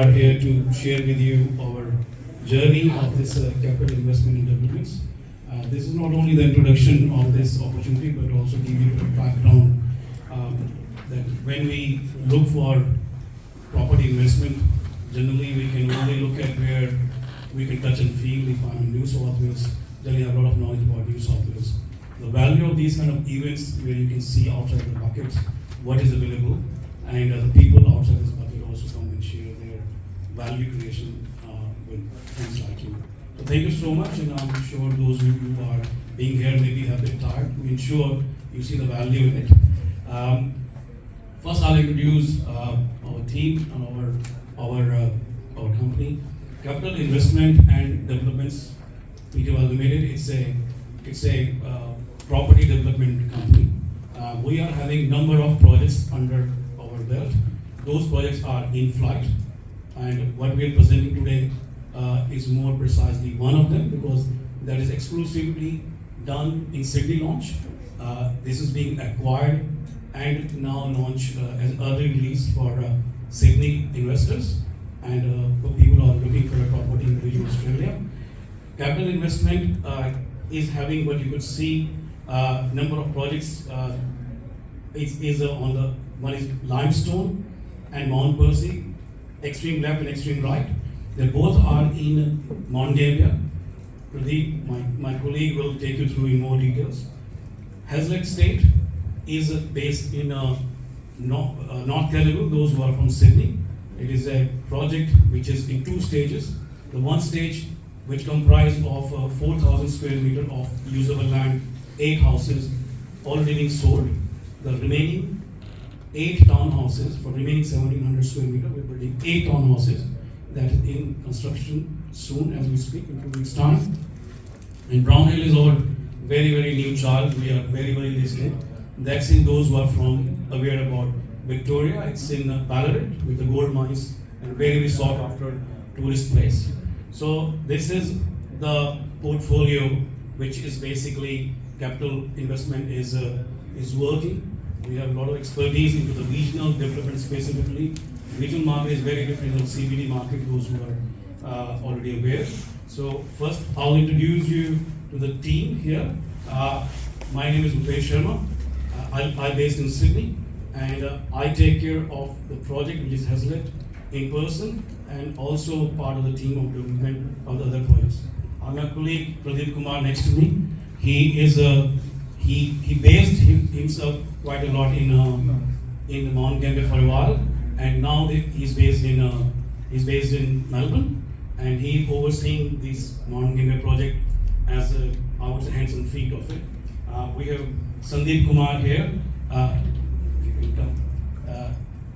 are here to share with you our journey of this capital investment in developments. This is not only the introduction of this opportunity, but also give you a background that when we look for property investment, generally we can only look at where we can touch and feel. If I'm in New South Wales, then you have a lot of knowledge about New South Wales. The value of these kind of events where you can see outside the buckets what is available, and the people outside this bucket also come and share their value creation with friends like you. So thank you so much, and I'm sure those of you who are being here maybe have been tired. We ensure you see the value in it. First, I'll introduce our team and our company. Capital Investment and Developments Pty Limited. It's a property development company. We are having number of projects under our belt. Those projects are in flight, and what we are presenting today is more precisely one of them, because that is exclusively done in Sydney launch. This is being acquired and now launched as early release for Sydney investors and for people who are looking for a property in regional Australia. Capital Investment is having what you could see number of projects is on the one is Limestone and Mount Percy, extreme left and extreme right. They both are in Mongolia. Pradeep, my colleague, will take you through in more details. Hazlett State is based in North Telugu, those who are from Sydney. It is a project which is in two stages. The one stage which comprised of 4,000 square meter of usable land, 8 houses already being sold. The remaining 8 townhouses, for remaining 1,700 square meter, we're building 8 townhouses that is in construction soon as we speak, in 2 weeks' time. And Brown Hill is our very, very new child. We are very, very listening. That's in those who are aware about Victoria. It's in Ballarat with the gold mines and very, very sought after tourist place. So this is the portfolio which is basically capital investment is working. We have a lot of expertise into the regional development specifically. Regional market is very different from CBD market, those who are already aware. So first I'll introduce you to the team here. My name is Bhupesh Sharma. I'm based in Sydney, and I take care of the project which is Hazlett in person, and also part of the team of development of the other projects. My colleague Pardeep Garg next to me. He is he based himself quite a lot in Mount Gambier for a while, and now he's based in Melbourne, and he overseeing this Mount Gambier project as I would say hands and feet of it. We have Sandeep Kumar here.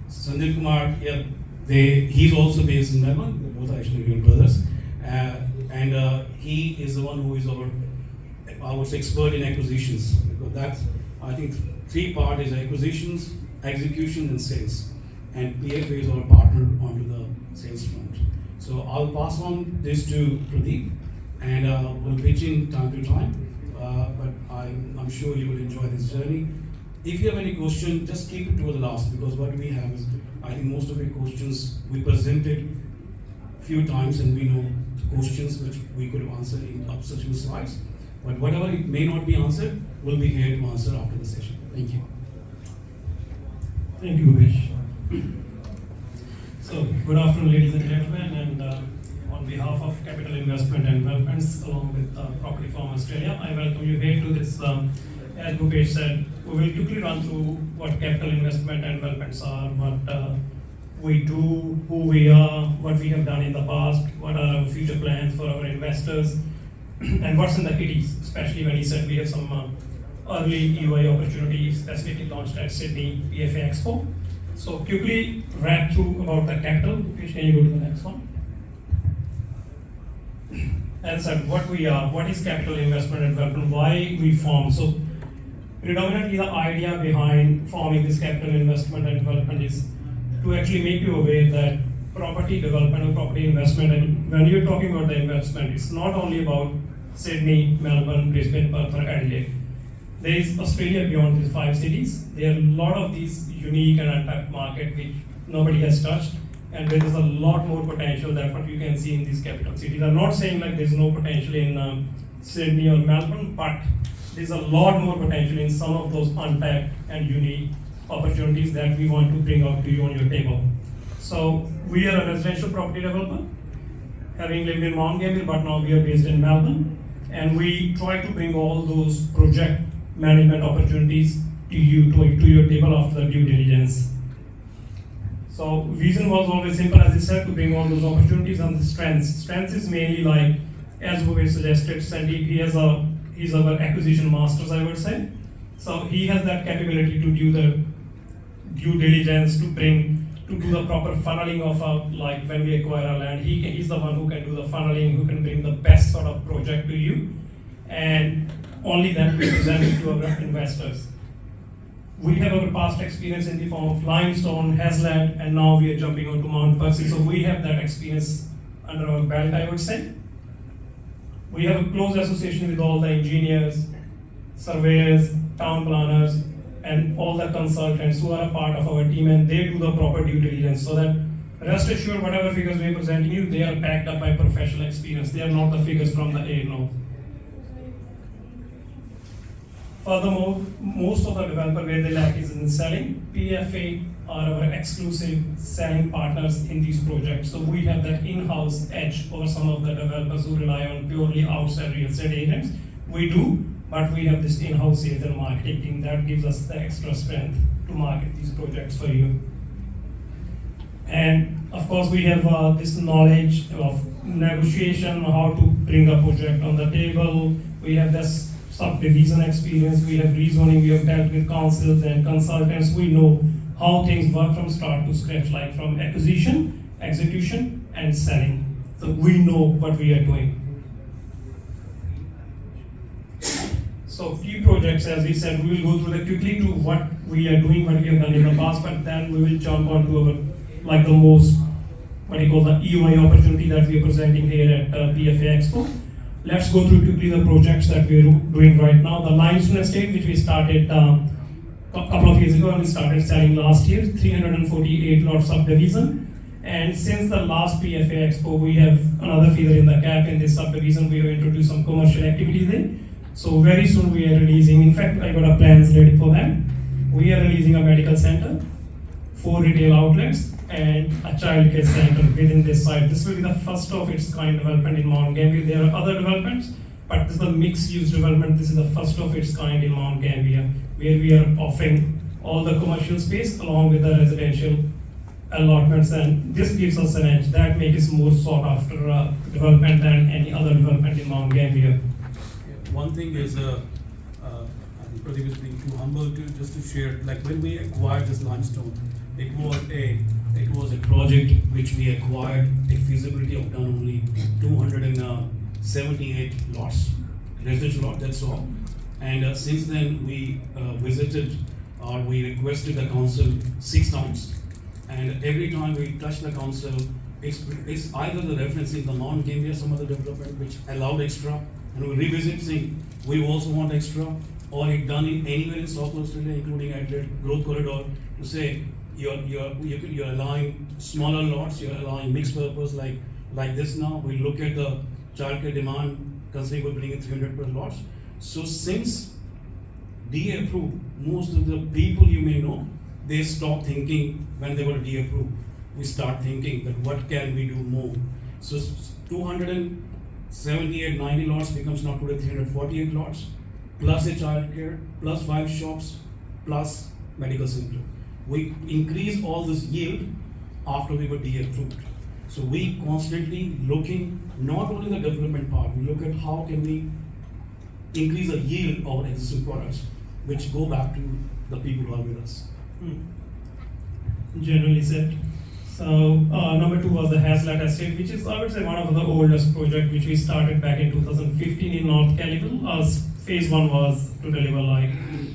Sandeep Kumar here. He's also based in Melbourne. They're both actually real brothers, and he is the one who is our, I would say, expert in acquisitions, because that's, I think, 3 part is acquisitions, execution, and sales. And PFA is our partner onto the sales front. So I'll pass on this to Pradeep, and we'll pitch in time to time. But I'm sure you will enjoy this journey. If you have any question, just keep it to the last, because what we have is, I think most of the questions we presented few times, and we know questions which we could have answered in subsequent slides. But whatever it may not be answered, we'll be here to answer after the session. Thank you. Thank you, Bhupesh. So, good afternoon, ladies and gentlemen, and on behalf of Capital Investment and Developments, along with Property Farm Australia, I welcome you here to this. As Bhupesh said, we will quickly run through what capital investment and developments are, what we do, who we are, what we have done in the past, what are our future plans for our investors, and what's in the kitties, especially when he said we have some early EOI opportunities specifically launched at Sydney PFA Expo. So quickly wrap through about the capital. Bhupesh, can you go to the next one? As I said, what we are, what is capital investment and development, why we form. So predominantly the idea behind forming this capital investment and development is to actually make you aware that property development or property investment, and when you're talking about the investment, it's not only about Sydney, Melbourne, Brisbane, Perth, or Adelaide. There is Australia beyond these 5 cities. There are a lot of these unique and untapped market which nobody has touched, and there is a lot more potential than what you can see in these capital cities. I'm not saying like there's no potential in Sydney or Melbourne, but there's a lot more potential in some of those untapped and unique opportunities that we want to bring out to you on your table. So we are a residential property developer, having lived in Mount Gambier, but now we are based in Melbourne, and we try to bring all those project management opportunities to you, to your table after the due diligence. So vision was always simple, as I said, to bring all those opportunities and the strengths. Strengths is mainly like, as Bhupesh suggested, Sandeep, he's our acquisition masters, I would say. So he has that capability to do the due diligence, to do the proper funneling of like when we acquire a land. He's the one who can do the funneling, who can bring the best sort of project to you, and only then we present it to our investors. We have our past experience in the form of Limestone, Hazlett, and now we are jumping onto Mount Percy. So we have that experience under our belt, I would say. We have a close association with all the engineers, surveyors, town planners, and all the consultants who are a part of our team, and they do the proper due diligence, so that rest assured whatever figures we are presenting you, they are backed up by professional experience. They are not the figures from the air, no. Furthermore, most of the developer where they lack is in selling. PFA are our exclusive selling partners in these projects. So we have that in-house edge over some of the developers who rely on purely outside real estate agents. We do, but we have this in-house sales and marketing team that gives us the extra strength to market these projects for you. And of course, we have this knowledge of negotiation, how to bring a project on the table. We have this subdivision experience, we have rezoning, we have dealt with councils and consultants. We know how things work from start to scratch, like from acquisition, execution, and selling. So we know what we are doing. So few projects, as we said, we will go through that quickly to what we are doing, what we have done in the past, but then we will jump onto our, like the most, what you call the EOI opportunity that we are presenting here at PFA Expo. Let's go through quickly the projects that we are doing right now. The Limestone estate, which we started a couple of years ago, and we started selling last year, 348 lot subdivision. And since the last PFA Expo, we have another feather in the cap in this subdivision. We have introduced some commercial activities there. So very soon we are releasing, in fact, I got our plans ready for that. We are releasing a medical center, 4 retail outlets, and a child care center within this site. This will be the first of its kind development in Mount Gambier. There are other developments, but this is the mixed-use development. This is the first of its kind in Mount Gambier, where we are offering all the commercial space along with the residential allotments, and this gives us an edge that makes it more sought after development than any other development in Mount Gambier. One thing is, I think Pradeep is being too humble to just to share. Like when we acquired this limestone, it was a project which we acquired a feasibility of done only 278 lots, residential lot. That's all. And since then we visited or we requested the council 6 times, and every time we touch the council, it's either the reference in the Mount Gambier, some other development which allowed extra, and we revisit saying we also want extra, or it done in anywhere in South Australia, including Adelaide Growth Corridor, to say you're allowing smaller lots, you're allowing mixed purpose like this now. We look at the childcare demand, considering we're bringing 300 plus lots. So since DA approved, most of the people you may know, they stop thinking when they were DA approved. We start thinking that what can we do more? So 278, 90 lots becomes now today 348 lots, plus a childcare, plus 5 shops, plus medical center. We increase all this yield after we were DA approved. So we constantly looking not only the development part, we look at how can we increase the yield of our existing products, which go back to the people who are with us. Generally said. So number 2 was the Hazlett estate, which is, I would say, one of the oldest projects which we started back in 2015 in North Calico. Phase 1 was to deliver like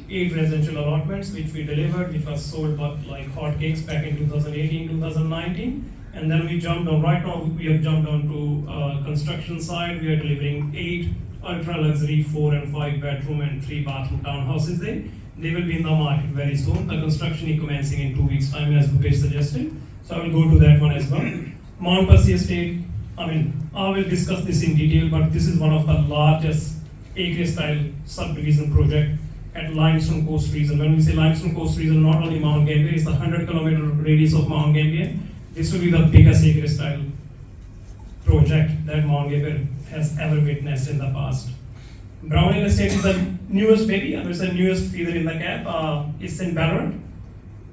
8 residential allotments, which we delivered, which was sold but like hotcakes back in 2018, 2019. And then we jumped on, right now we have jumped on to construction side. We are delivering 8 ultra luxury 4 and 5 bedroom and 3 bathroom townhouses there. They will be in the market very soon. The construction is commencing in 2 weeks time, as Bhupesh suggested. So I will go to that one as well. Mount Percy Estate, I will discuss this in detail, but this is one of the largest acre style subdivision project at Limestone Coast region. When we say Limestone Coast region, not only Mount Gambier, it's a 100-kilometer radius of Mount Gambier. This will be the biggest acre style project that Mount Gambier has ever witnessed in the past. Brown Hill Estate is the newest baby, and it's the newest feather in the cap. It's in Ballarat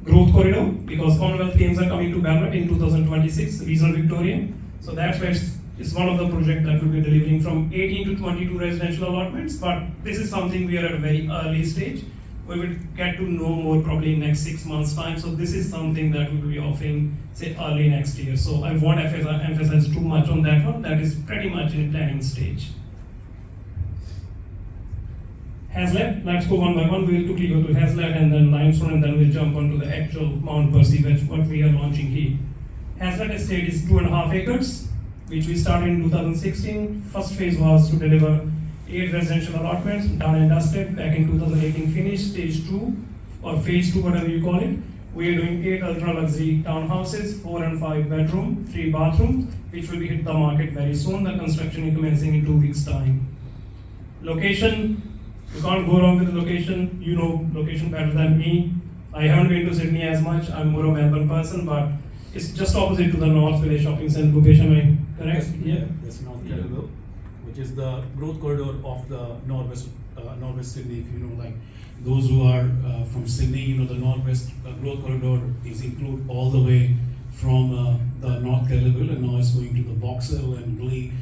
growth corridor, because Commonwealth Games are coming to Ballarat in 2026, regional Victoria. So that's where it's one of the projects that will be delivering from 18 to 22 residential allotments. But this is something we are at a very early stage. We will get to know more probably in next 6 months' time. So this is something that we will be offering, say, early next year. So I won't emphasize too much on that one. That is pretty much in planning stage. Hazlett, let's go one by one. We'll quickly go to Hazlett and then Limestone, and then we'll jump onto the actual Mount Percy, what we are launching here. Hazlett Estate is 2.5 acres, which we started in 2016. First phase was to deliver 8 residential allotments, done and dusted. Back in 2018 finished. Stage 2 or phase 2, whatever you call it. We are doing 8 ultra luxury townhouses, 4 and 5 bedroom, 3 bathrooms, which will be hit the market very soon. The construction is commencing in 2 weeks' time. Location, you can't go wrong with the location. You know location better than me. I haven't been to Sydney as much. I'm more a Melbourne person, but it's just opposite to the North Village Shopping Centre. Bhupesh, am I correct? Yeah, that's North Calabel, which is the growth corridor of the Northwest Sydney. If you know, like those who are from Sydney, you know the Northwest growth corridor is include all the way from the North Calabel, and now it's going to the Box Hill and Glee,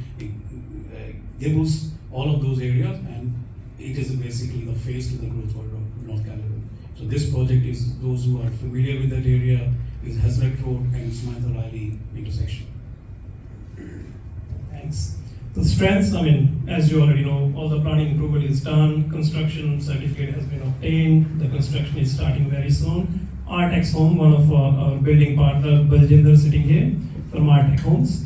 Gibbles, all of those areas, and it is basically the face to the growth corridor of North Calabel. So this project is, those who are familiar with that area, is Hazlett Road and Samantha Riley intersection. Thanks. The strengths, as you already know, all the planning approval is done, construction certificate has been obtained, the construction is starting very soon. Artex Home, one of our building partner, Baljinder, sitting here from Artex Homes.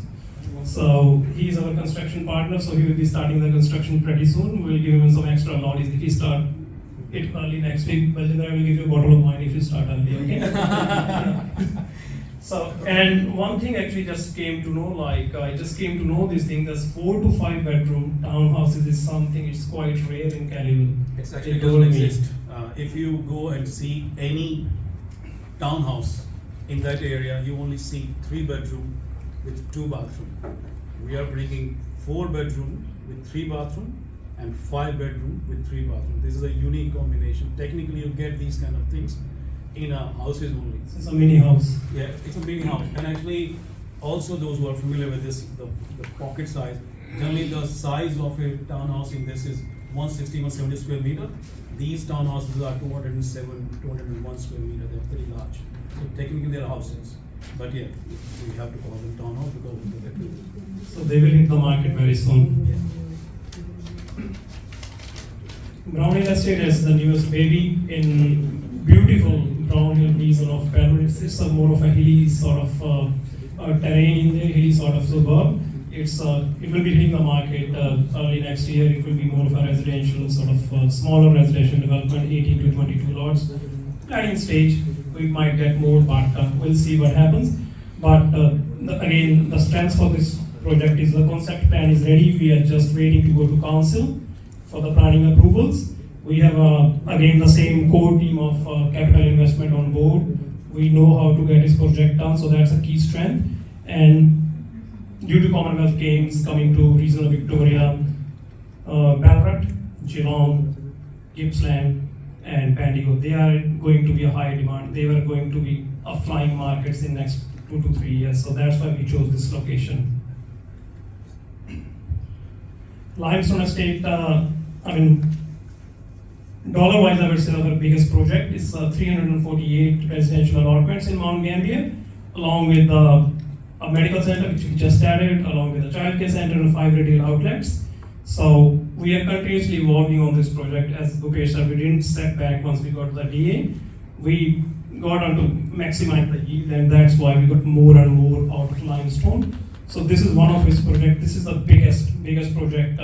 So he is our construction partner, so he will be starting the construction pretty soon. We'll give him some extra lollies if he start it early next week. Baljinder, I will give you a bottle of wine if you start early, okay? So, and one thing actually just came to know, I just came to know this thing, that 4 to 5 bedroom townhouses is something, it's quite rare in Calibel. It actually doesn't exist. If you go and see any townhouse in that area, you only see 3 bedroom with 2 bathroom. We are bringing 4 bedroom with 3 bathroom and 5 bedroom with 3 bathroom. This is a unique combination. Technically, you get these kind of things in a houses only. It's a mini house. Yeah, it's a mini house. And actually, also those who are familiar with this, the pocket size, generally the size of a townhouse in this is 160, 170 square meter. These townhouses are 207, 201 square meter. They're pretty large. So technically, they're houses. But yeah, we have to call them townhouse because of the So they will hit the market very soon. Yeah. Brown Hill Estate is the newest baby in beautiful Brown Hill region of Perth. It's a more of a hilly sort of terrain in there, hilly sort of suburb. It will be hitting the market early next year. It will be more of a residential sort of smaller residential development, 18 to 22 lots. Planning stage, we might get more, but we'll see what happens. But again, the strength for this project is the concept plan is ready. We are just waiting to go to council for the planning approvals. We have again the same core team of capital investment on board. We know how to get this project done, so that's a key strength. And due to Commonwealth Games coming to regional Victoria, Ballarat, Geelong, Gippsland, and Bendigo, they are going to be a high demand. They were going to be a flying markets in next 2 to 3 years. So that's why we chose this location. Limestone Estate, dollar-wise, I would say our biggest project is 348 residential allotments in Mount Gambier, along with a medical center which we just added, along with a childcare center and 5 retail outlets. So we are continuously evolving on this project. As Bhupesh said, we didn't step back once we got the DA. We got on to maximize the yield, and that's why we got more and more out of Limestone. So this is one of his projects. This is the biggest project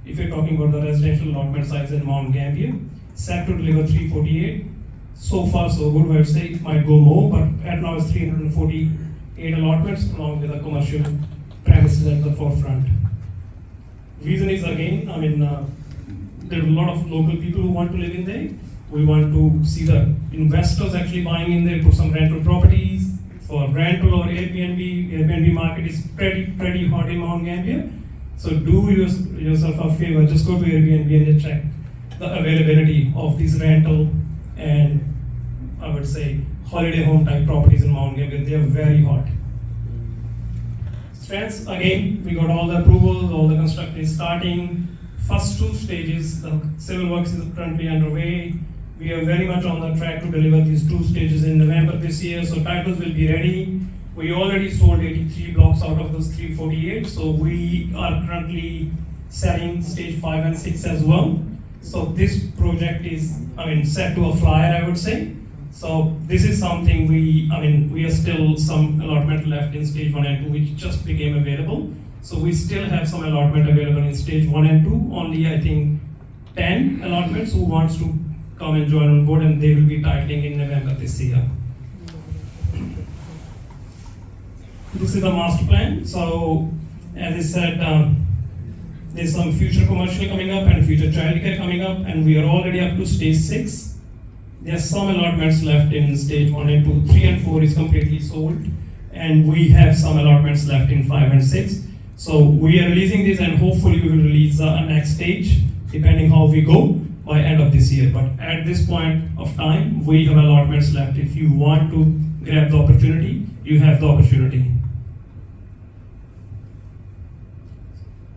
if you're talking about the residential allotment size in Mount Gambier. Set to deliver 348. So far so good, I would say it might go more, but at now it's 348 8 allotments along with the commercial premises at the forefront. Reason is again, there are a lot of local people who want to live in there. We want to see the investors actually buying in there, put some rental properties for rental or Airbnb. Airbnb market is pretty hot in Mount Gambier. So do yourself a favor, just go to Airbnb and just check the availability of these rental and I would say holiday home type properties in Mount Gambier. They are very hot. Strengths, again, we got all the approvals, all the construction is starting. First 2 stages, the civil works is currently underway. We are very much on the track to deliver these 2 stages in November this year, so titles will be ready. We already sold 83 blocks out of those 348, so we are currently selling stage 5 and 6 as well. So this project is, set to a flyer, I would say. So this is something we are still some allotment left in stage 1 and 2, which just became available. So we still have some allotment available in stage 1 and 2. Only I think 10 allotments who wants to come and join on board, and they will be titling in November this year. This is the master plan. So as I said, there's some future commercial coming up and future childcare coming up, and we are already up to stage 6. There are some allotments left in stage 1 and 2. 3 and 4 is completely sold, and we have some allotments left in 5 and 6. So we are releasing this, and hopefully we will release the next stage, depending how we go, by end of this year. But at this point of time, we have allotments left. If you want to grab the opportunity, you have the opportunity.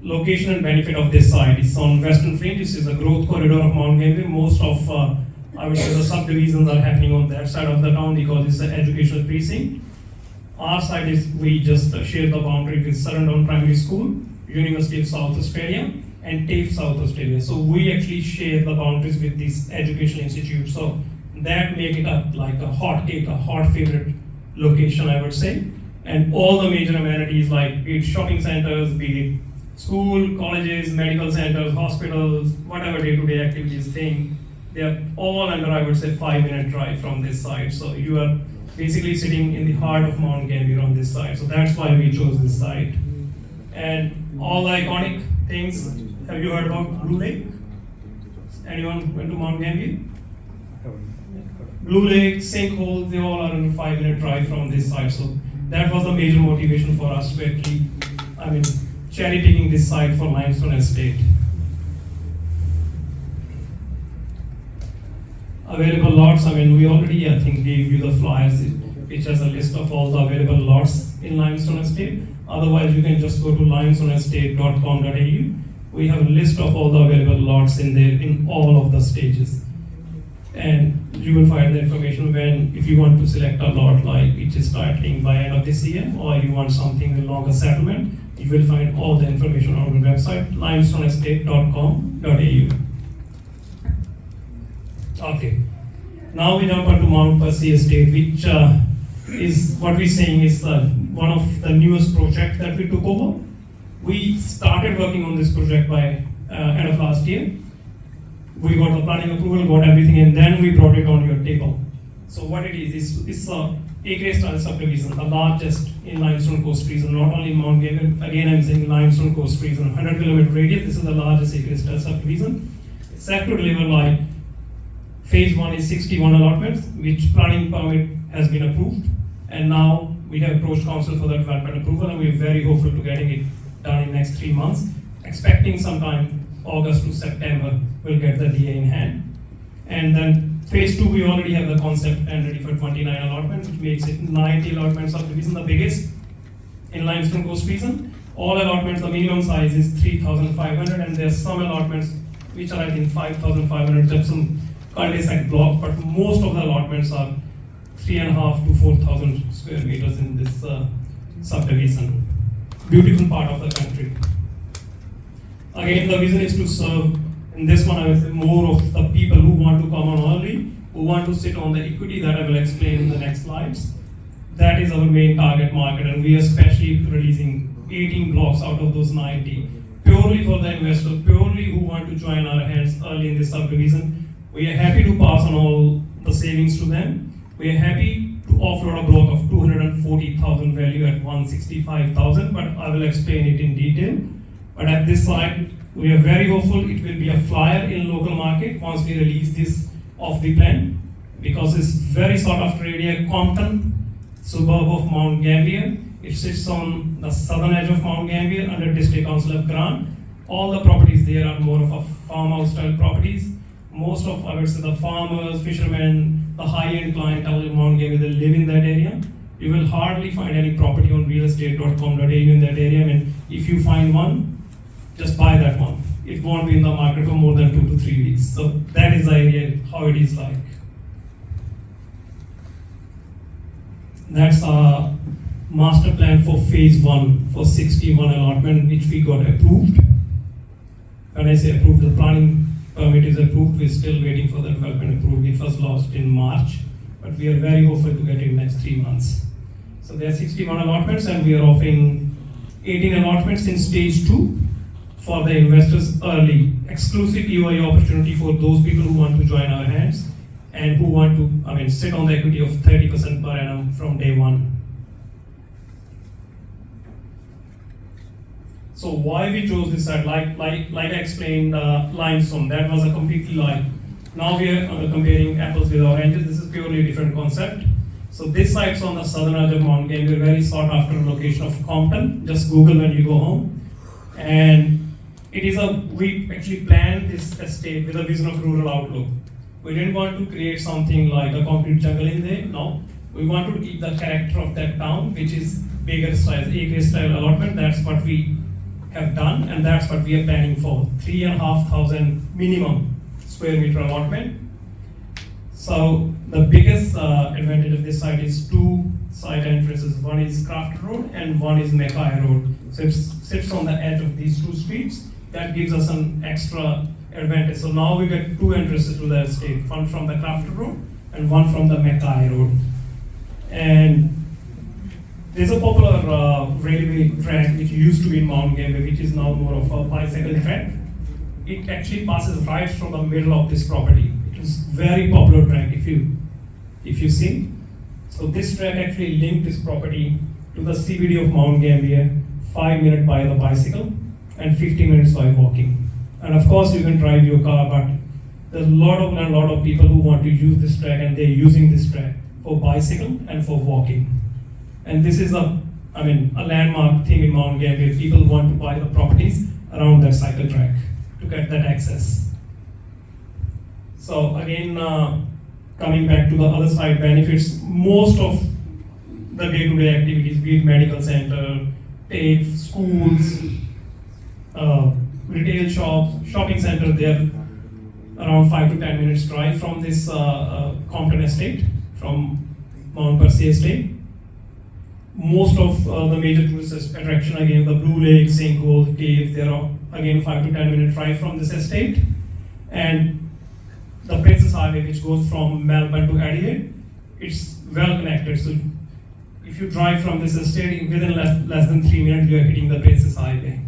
Location and benefit of this site is on Western Fringe. This is a growth corridor of Mount Gambier. Most of I would say the subdivisions are happening on that side of the town because it's an educational precinct. Our side is, we just share the boundary with Surrendon Primary School, University of South Australia, and TAFE South Australia. So we actually share the boundaries with these educational institutes. So that make it like a hot cake, a hot favorite location, I would say. And all the major amenities like be it shopping centers, be it school, colleges, medical centers, hospitals, whatever day-to-day activities thing, they are all under, I would say, 5-minute drive from this site. So you are basically sitting in the heart of Mount Gambier on this site. So that's why we chose this site. And all the iconic things, have you heard about Blue Lake? Anyone went to Mount Gambier? Blue Lake, sinkholes, they all are under 5-minute drive from this site. So that was the major motivation for us to actually, cherry picking this site for Limestone Estate. Available lots, we already, I think, gave you the flyers, which has a list of all the available lots in Limestone Estate. Otherwise, you can just go to limestoneestate.com.au. We have a list of all the available lots in there in all of the stages. And you will find the information if you want to select a lot like which is starting by end of this year, or you want something with longer settlement, you will find all the information on the website, limestoneestate.com.au. Okay, now we jump onto Mount Percy Estate, which is what we're saying is one of the newest projects that we took over. We started working on this project by end of last year. We got the planning approval, got everything, and then we brought it on your table. So what it is, it's a acreage style subdivision, the largest in Limestone Coast region, not only in Mount Gambier. Again, I'm saying Limestone Coast region, 100 kilometer radius. This is the largest acreage style subdivision. It's set to deliver like phase 1 is 61 allotments, which planning permit has been approved, and now we have approached council for the development approval, and we're very hopeful to getting it done in next 3 months. Expecting sometime August to September, we'll get the DA in hand. And then phase 2, we already have the concept and ready for 29 allotments, which makes it 90 allotments subdivision, the biggest in Limestone Coast region. All allotments, the minimum size is 3,500, and there's some allotments which are I think 5,500, just some cul-de-sac block, but most of the allotments are 3,500 to 4,000 square meters in this subdivision. Beautiful part of the country. Again, the vision is to serve, in this one I will say more of the people who want to come on early, who want to sit on the equity that I will explain in the next slides. That is our main target market, and we are especially releasing 18 blocks out of those 90, purely for the investors, purely who want to join our hands early in this subdivision. We are happy to pass on all the savings to them. We are happy to offload a block of 240,000 value at 165,000, but I will explain it in detail. But at this site, we are very hopeful it will be a flyer in local market once we release this off the plan, because it's very sought after area. Compton, suburb of Mount Gambier. It sits on the southern edge of Mount Gambier under District Council of Grant. All the properties there are more of a farmhouse style properties. Most of, I would say, the farmers, fishermen, the high-end clientele in Mount Gambier, they live in that area. You will hardly find any property on realestate.com.au in that area. I mean, if you find one, just buy that one. It won't be in the market for more than 2 to 3 weeks. So that is the area, how it is like. That's our master plan for phase 1 for 61 allotment, which we got approved. When I say approved, the planning permit is approved. We're still waiting for the development approval. It was lost in March, but we are very hopeful to get it in next 3 months. So there are 61 allotments, and we are offering 18 allotments in stage 2 for the investors early. Exclusive EOI opportunity for those people who want to join our hands and who want to, sit on the equity of 30% per annum from day 1. So why we chose this site, like I explained, Limestone, that was a completely lie. Now we are comparing apples with oranges. This is purely a different concept. So this site's on the southern edge of Mount Gambier, very sought after location of Compton. Just Google when you go home. And it is we actually planned this estate with a vision of rural outlook. We didn't want to create something like a concrete jungle in there, no. We wanted to keep the character of that town, which is bigger size, acre style allotment. That's what we have done, and that's what we are planning for. 3,500 minimum square meter allotment. So the biggest advantage of this site is 2 side entrances. One is Craft Road and one is Mackay Road. So it sits on the edge of these 2 streets. That gives us an extra advantage. So now we get 2 entrances to the estate, one from the Craft Road and one from the Mackay Road. And there's a popular railway track which used to be in Mount Gambier, which is now more of a bicycle track. It actually passes right from the middle of this property. It is very popular track if you see. So this track actually linked this property to the CBD of Mount Gambier, 5 minutes by the bicycle and 15 minutes by walking. And of course you can drive your car, but there's a lot of people who want to use this track, and they're using this track for bicycle and for walking. And this is a landmark thing in Mount Gambier. People want to buy the properties around that cycle track to get that access. So again, coming back to the other side benefits, most of the day-to-day activities, be it medical center, TAFE, schools, retail shops, shopping center, they're around 5 to 10 minutes drive from this Compton estate, from Mount Percy estate. Most of the major tourist attraction, again, the Blue Lake, Sinkhole, Cave, they are again 5 to 10 minute drive from this estate. And the Princess Highway, which goes from Melbourne to Adelaide, it's well connected. So if you drive from this estate, within less than 3 minutes, you are hitting the Princess Highway.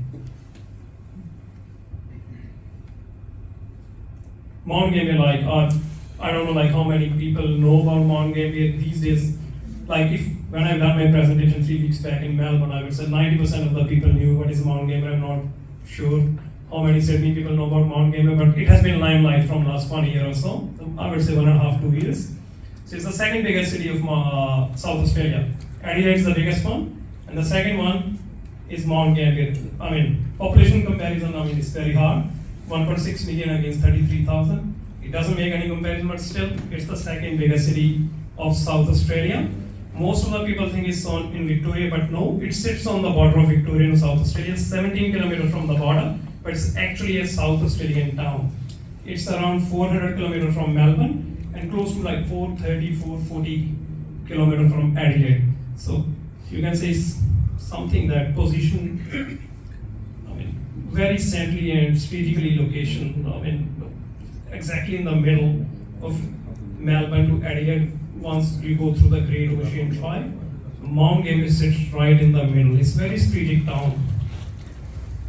Mount Gambier, I don't know how many people know about Mount Gambier these days. When I done my presentation 3 weeks back in Melbourne, I would say 90% of the people knew what is Mount Gambier. I'm not sure how many Sydney people know about Mount Gambier, but it has been limelight from last 1 year or so. I would say 1.5 to 2 years. So it's the second biggest city of South Australia. Adelaide is the biggest one, and the second one is Mount Gambier. Population comparison, it's very hard. 1.6 million against 33,000. It doesn't make any comparison, but still, it's the second biggest city of South Australia. Most of the people think it's in Victoria, but no, it sits on the border of Victoria and South Australia, 17 kilometers from the border, but it's actually a South Australian town. It's around 400 kilometers from Melbourne and close to 430, 440 kilometers from Adelaide. So you can say it's something that position, very centrally and strategically location, exactly in the middle of Melbourne to Adelaide. Once you go through the Great Ocean Tribe, Mount Gambier sits right in the middle. It's a very strategic town.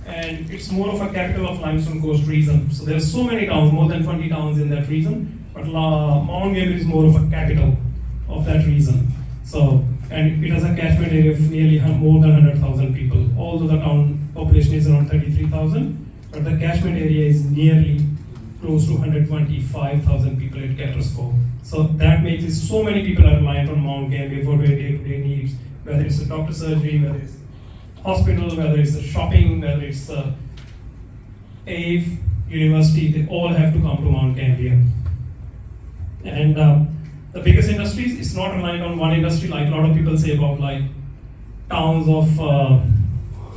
And it's more of a capital of Limestone Coast region. So there are so many towns, more than 20 towns in that region, but Mount Gambier is more of a capital of that region. So, and it has a catchment area of nearly more than 100,000 people. Although the town population is around 33,000, but the catchment area is nearly close to 125,000 people it caters for. So that makes it so many people are reliant on Mount Gambier for their day-to-day needs, whether it's a doctor surgery, whether it's hospital, whether it's the shopping, whether it's the AIF, university, they all have to come to Mount Gambier. And the biggest industries, it's not reliant on one industry like a lot of people say about like towns of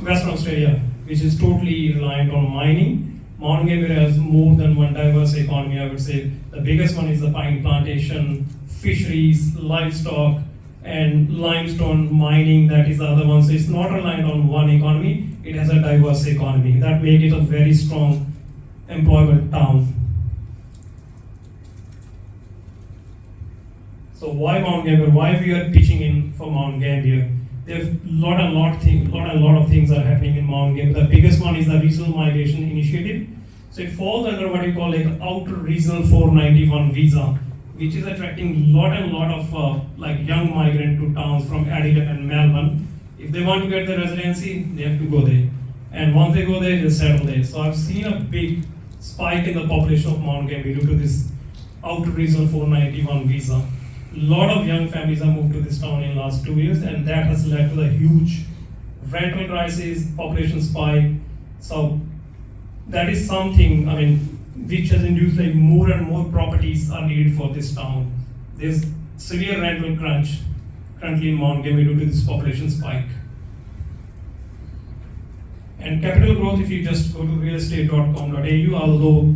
Western Australia, which is totally reliant on mining. Mount Gambier has more than one diverse economy, I would say. The biggest one is the pine plantation, fisheries, livestock, and limestone mining, that is the other one. So it's not reliant on one economy, it has a diverse economy. That makes it a very strong employable town. So why Mount Gambier? Why we are pitching in for Mount Gambier? There's a lot of things are happening in Mount Gambier. The biggest one is the Regional Migration Initiative. So it falls under what you call like Outer Regional 491 visa, which is attracting lot of like young migrant to towns from Adelaide and Melbourne. If they want to get the residency, they have to go there. And once they go there, they settle there. So I've seen a big spike in the population of Mount Gambier due to this Outer Regional 491 visa. A lot of young families have moved to this town in the last 2 years, and that has led to the huge rental crisis, population spike. So that is something, I mean, which has induced like more and more properties are needed for this town. There's severe rental crunch currently in Mount Gambier due to this population spike. And capital growth, if you just go to realestate.com.au, although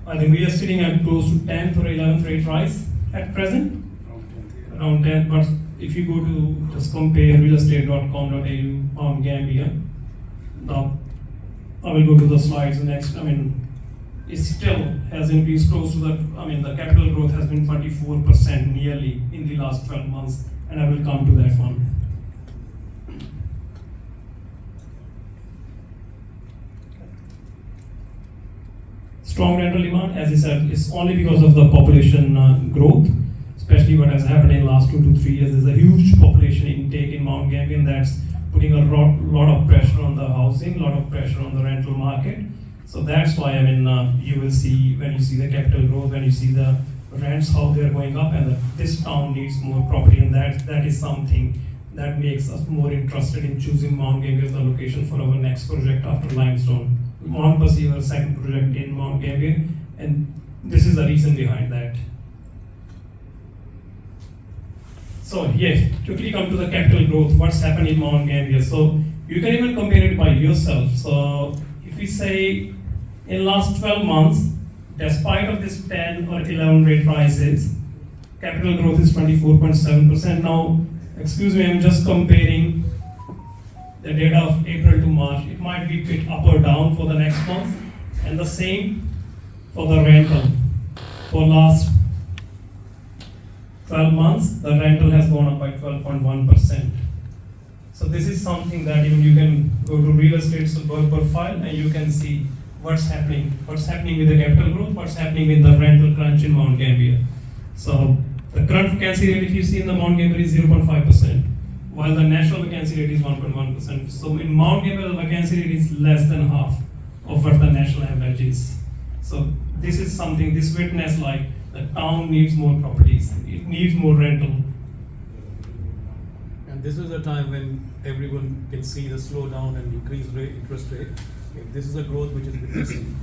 I think we are sitting at close to 10th or 11th rate rise at present. Around 10, but if you go to just compare realestate.com.au on Gambia, I will go to the slides next. I mean, it still has increased close to the, I mean, the capital growth has been 24% nearly in the last 12 months, and I will come to that one. Strong rental demand, as I said, is only because of the population growth. Especially what has happened in the last 2 to 3 years. There's a huge population intake in Mount Gambier, and that's putting a lot of pressure on the housing, a lot of pressure on the rental market. So that's why, I mean, you will see, when you see the capital growth, when you see the rents, how they're going up, and this town needs more property, and that is something that makes us more interested in choosing Mount Gambier as the location for our next project after Limestone. Mount Percy, our second project in Mount Gambier, and this is the reason behind that. So yes, quickly come to the capital growth, what's happened in Mount Gambier. So you can even compare it by yourself. So if we say in last 12 months, despite of this 10 or 11 rate rises, capital growth is 24.7%. Now, excuse me, I'm just comparing the data of April to March. It might be bit up or down for the next month, and the same for the rental. For last 12 months, the rental has gone up by 12.1%. So this is something that even you can go to real estate's profile and you can see what's happening with the capital growth, what's happening with the rental crunch in Mount Gambier. So the current vacancy rate, if you see in the Mount Gambier, is 0.5%, while the national vacancy rate is 1.1%. So in Mount Gambier, the vacancy rate is less than half of what the national average is. So this is something, this witness like the town needs more properties, it needs more rental. And this is a time when everyone can see the slowdown and increased interest rate. If this is a growth which is witnessing,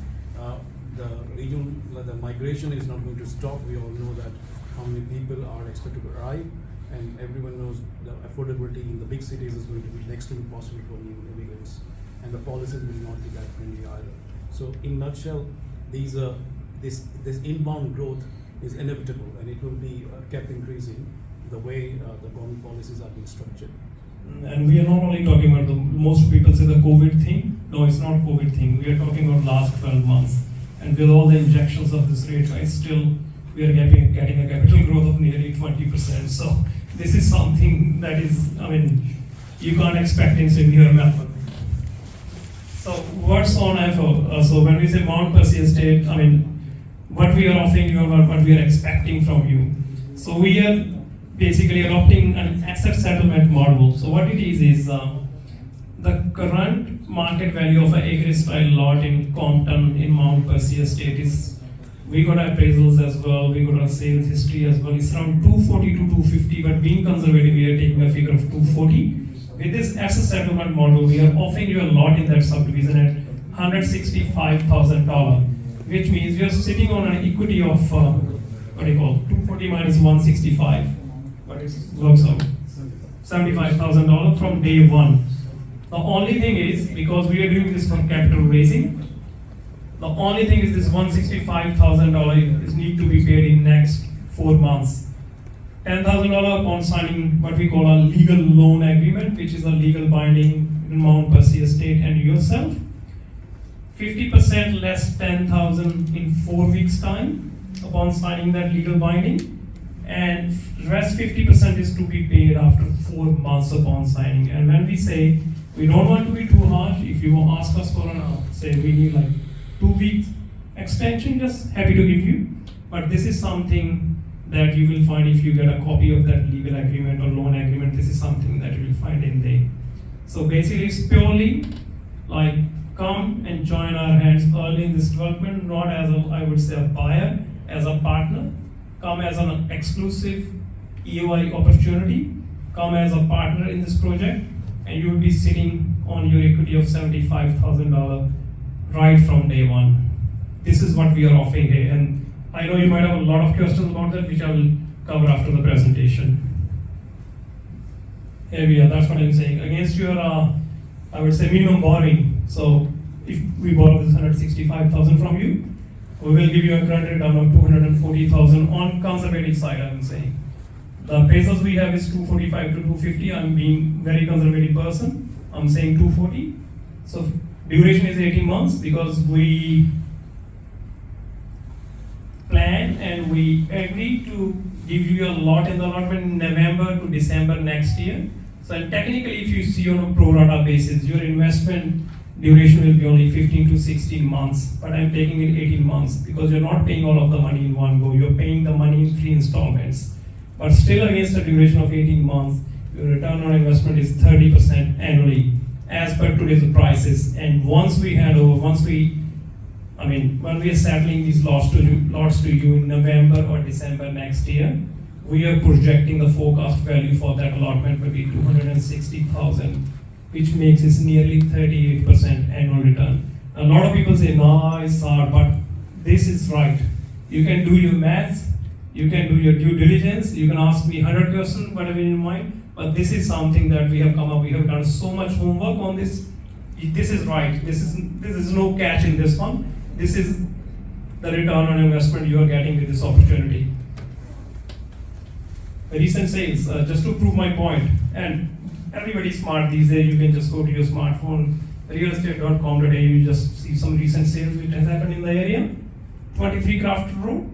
the migration is not going to stop. We all know that how many people are expected to arrive, and everyone knows the affordability in the big cities is going to be next to impossible for new immigrants, and the policies will not be that friendly either. So in nutshell, this inbound growth is inevitable, and it will be kept increasing the way the government policies are being structured. And we are not only talking about most people say the COVID thing. No, it's not COVID thing. We are talking about last 12 months. And with all the injections of this rate rise, still we are getting a capital growth of nearly 20%. So this is something that is, I mean, you can't expect in Sydney or Melbourne. So what's on offer? So when we say Mount Percy Estate, I mean, what we are offering you and what we are expecting from you. So we are basically adopting an asset settlement model. So what it is the current market value of an acre style lot in Compton in Mount Percy estate is, we got appraisals as well, we got a sales history as well, it's around 240 to 250, but being conservative, we are taking a figure of 240. With this asset settlement model, we are offering you a lot in that subdivision at $165,000, which means we are sitting on an equity of, 240 minus 165, but it works out, $75,000 from day one. The only thing is, because we are doing this for capital raising, the only thing is this $165,000 is need to be paid in next 4 months. $10,000 upon signing what we call a legal loan agreement, which is a legal binding in Mount Percy estate and yourself. 50% less $10,000 in 4 weeks time upon signing that legal binding, and rest 50% is to be paid after 4 months upon signing. And when we say we don't want to be too harsh, if you ask us for say we need like 2 weeks extension, just happy to give you. But this is something that you will find if you get a copy of that legal agreement or loan agreement. This is something that you will find in there. So basically, it's purely like come and join our hands early in this development, not as I would say a buyer, as a partner. Come as an exclusive EOI opportunity. Come as a partner in this project, and you will be sitting on your equity of $75,000 right from day one. This is what we are offering here, and I know you might have a lot of questions about that, which I will cover after the presentation. Here we are, that's what I'm saying. Against your, I would say, minimum borrowing. So if we borrow this $165,000 from you, we will give you a credit return of $240,000 on conservative side, I'm saying. The appraisals we have is 245 to 250. I'm being very conservative person. I'm saying 240. So duration is 18 months because we plan and we agree to give you a lot in the allotment in November to December next year. So technically, if you see on a pro rata basis, your investment duration will be only 15 to 16 months, but I'm taking it 18 months because you're not paying all of the money in one go. You're paying the money in 3 installments. But still, against a duration of 18 months, your return on investment is 30% annually as per today's prices. And once we hand over, when we are settling these lots to you in November or December next year, we are projecting the forecast value for that allotment will be $260,000, which makes it nearly 38% annual return. A lot of people say, no, it's hard, but this is right. You can do your maths, you can do your due diligence, you can ask me 100 questions, whatever in your mind, but this is something that we have come up, we have done so much homework on this. This is right, this is no catch in this one. This is the return on investment you are getting with this opportunity. Recent sales, just to prove my point, and everybody's smart these days, you can just go to your smartphone, realestate.com today, you just see some recent sales which has happened in the area. 23 Craft Road,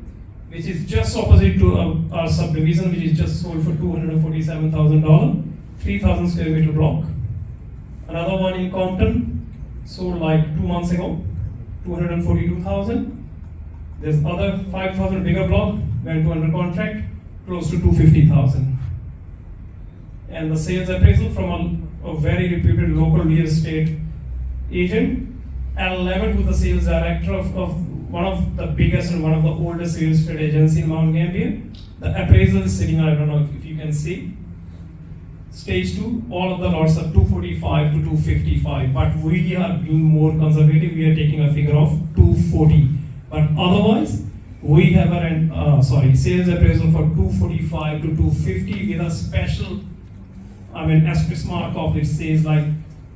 which is just opposite to our subdivision, which is just sold for $247,000, 3,000 square meter block. Another one in Compton, sold like 2 months ago, 242,000. There's other 5,000 bigger block, went to under contract, close to 250,000. And the sales appraisal from a very reputed local real estate agent, Al Lemon, who's the sales director of one of the biggest and one of the oldest real estate agency in Mount Gambier. The appraisal is sitting, I don't know if you can see. Stage 2, all of the lots are 245 to 255, but we are being more conservative, we are taking a figure of 240. But otherwise, we have a sales appraisal for 245 to 250 with a special, asterisk mark of it says like,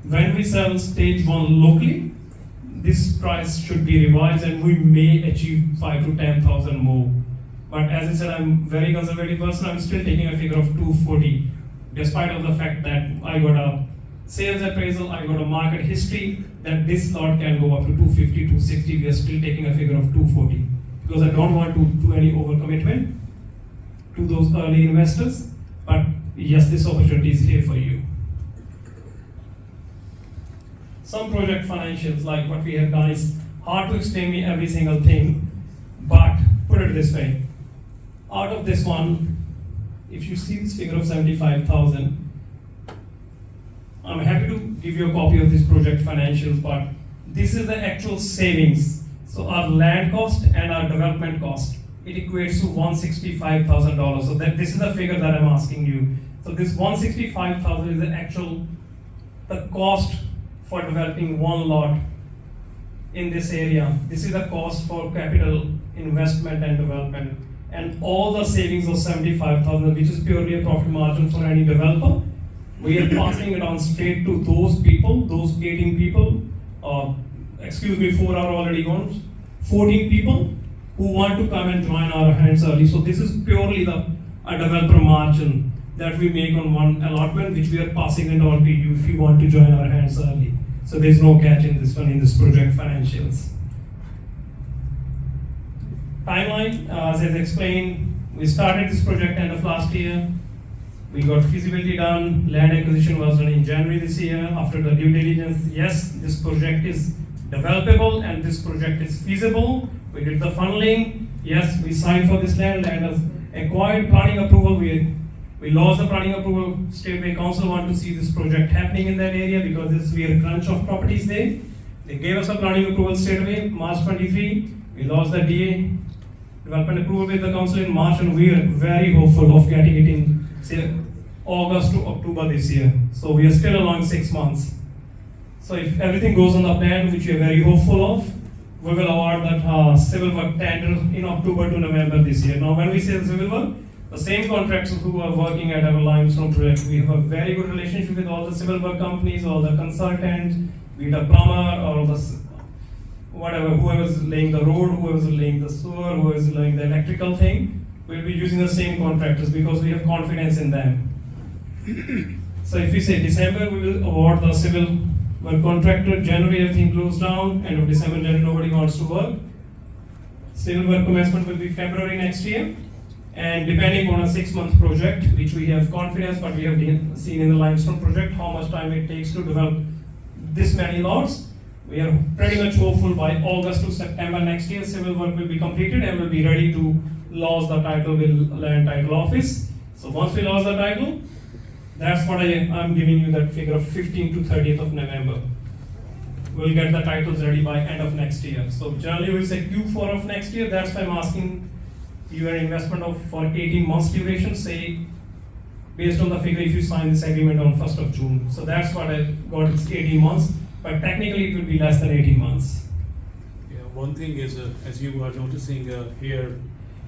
when we sell stage 1 locally, this price should be revised and we may achieve 5 to 10,000 more. But as I said, I'm very conservative person, I'm still taking a figure of 240. Despite of the fact that I got a sales appraisal, I got a market history, that this lot can go up to 250, 260, we are still taking a figure of 240. Because I don't want to do any overcommitment to those early investors, but yes, this opportunity is here for you. Some project financials, like what we have done, is hard to explain me every single thing, but put it this way. Out of this one, if you see this figure of 75,000, I'm happy to give you a copy of this project financials, but this is the actual savings. So our land cost and our development cost, it equates to $165,000. So this is the figure that I'm asking you. So this 165,000 is the cost for developing one lot in this area. This is the cost for capital investment and development. And all the savings of 75,000, which is purely a profit margin for any developer, we are passing it on straight to those people, those 18 people, 4 are already gone, 14 people who want to come and join our hands early. So this is purely a developer margin that we make on one allotment, which we are passing it on to you if you want to join our hands early. So there's no catch in this one, in this project financials. Timeline, as I explained, we started this project end of last year. We got feasibility done, land acquisition was done in January this year. After the due diligence, yes, this project is developable and this project is feasible. We did the funneling, yes, we signed for this land has acquired planning approval. We lost the planning approval. Stateway Council want to see this project happening in that area because we are a crunch of properties there. They gave us a planning approval straight away, March 23. We lost the DA development approval with the council in March, and we are very hopeful of getting it in, say, August to October this year. So we are still along 6 months. So if everything goes on the plan, which we are very hopeful of, we will award that civil work tender in October to November this year. Now, when we say civil work, the same contractors who are working at our Limestone project, we have a very good relationship with all the civil work companies, all the consultants, be it a plumber or whoever is laying the road, whoever is laying the sewer, whoever is laying the electrical thing, we'll be using the same contractors because we have confidence in them. So if we say December, we will award the civil work contractor. January, everything closed down. End of December, January, nobody wants to work. Civil work commencement will be February next year. And depending on a 6-month project, which we have confidence, but we have seen in the Limestone project, how much time it takes to develop this many lots, we are pretty much hopeful by August to September next year, civil work will be completed and will be ready to lodge the title with Land Title Office. So once we lodge the title, that's what I'm giving you that figure of 15th to 30th of November. We'll get the titles ready by end of next year. So generally we'll say Q4 of next year. That's why I'm asking you an investment for 18 months duration, say, based on the figure if you sign this agreement on 1st of June. So that's what I got, it's 18 months, but technically it will be less than 18 months. Yeah, one thing is, as you are noticing here,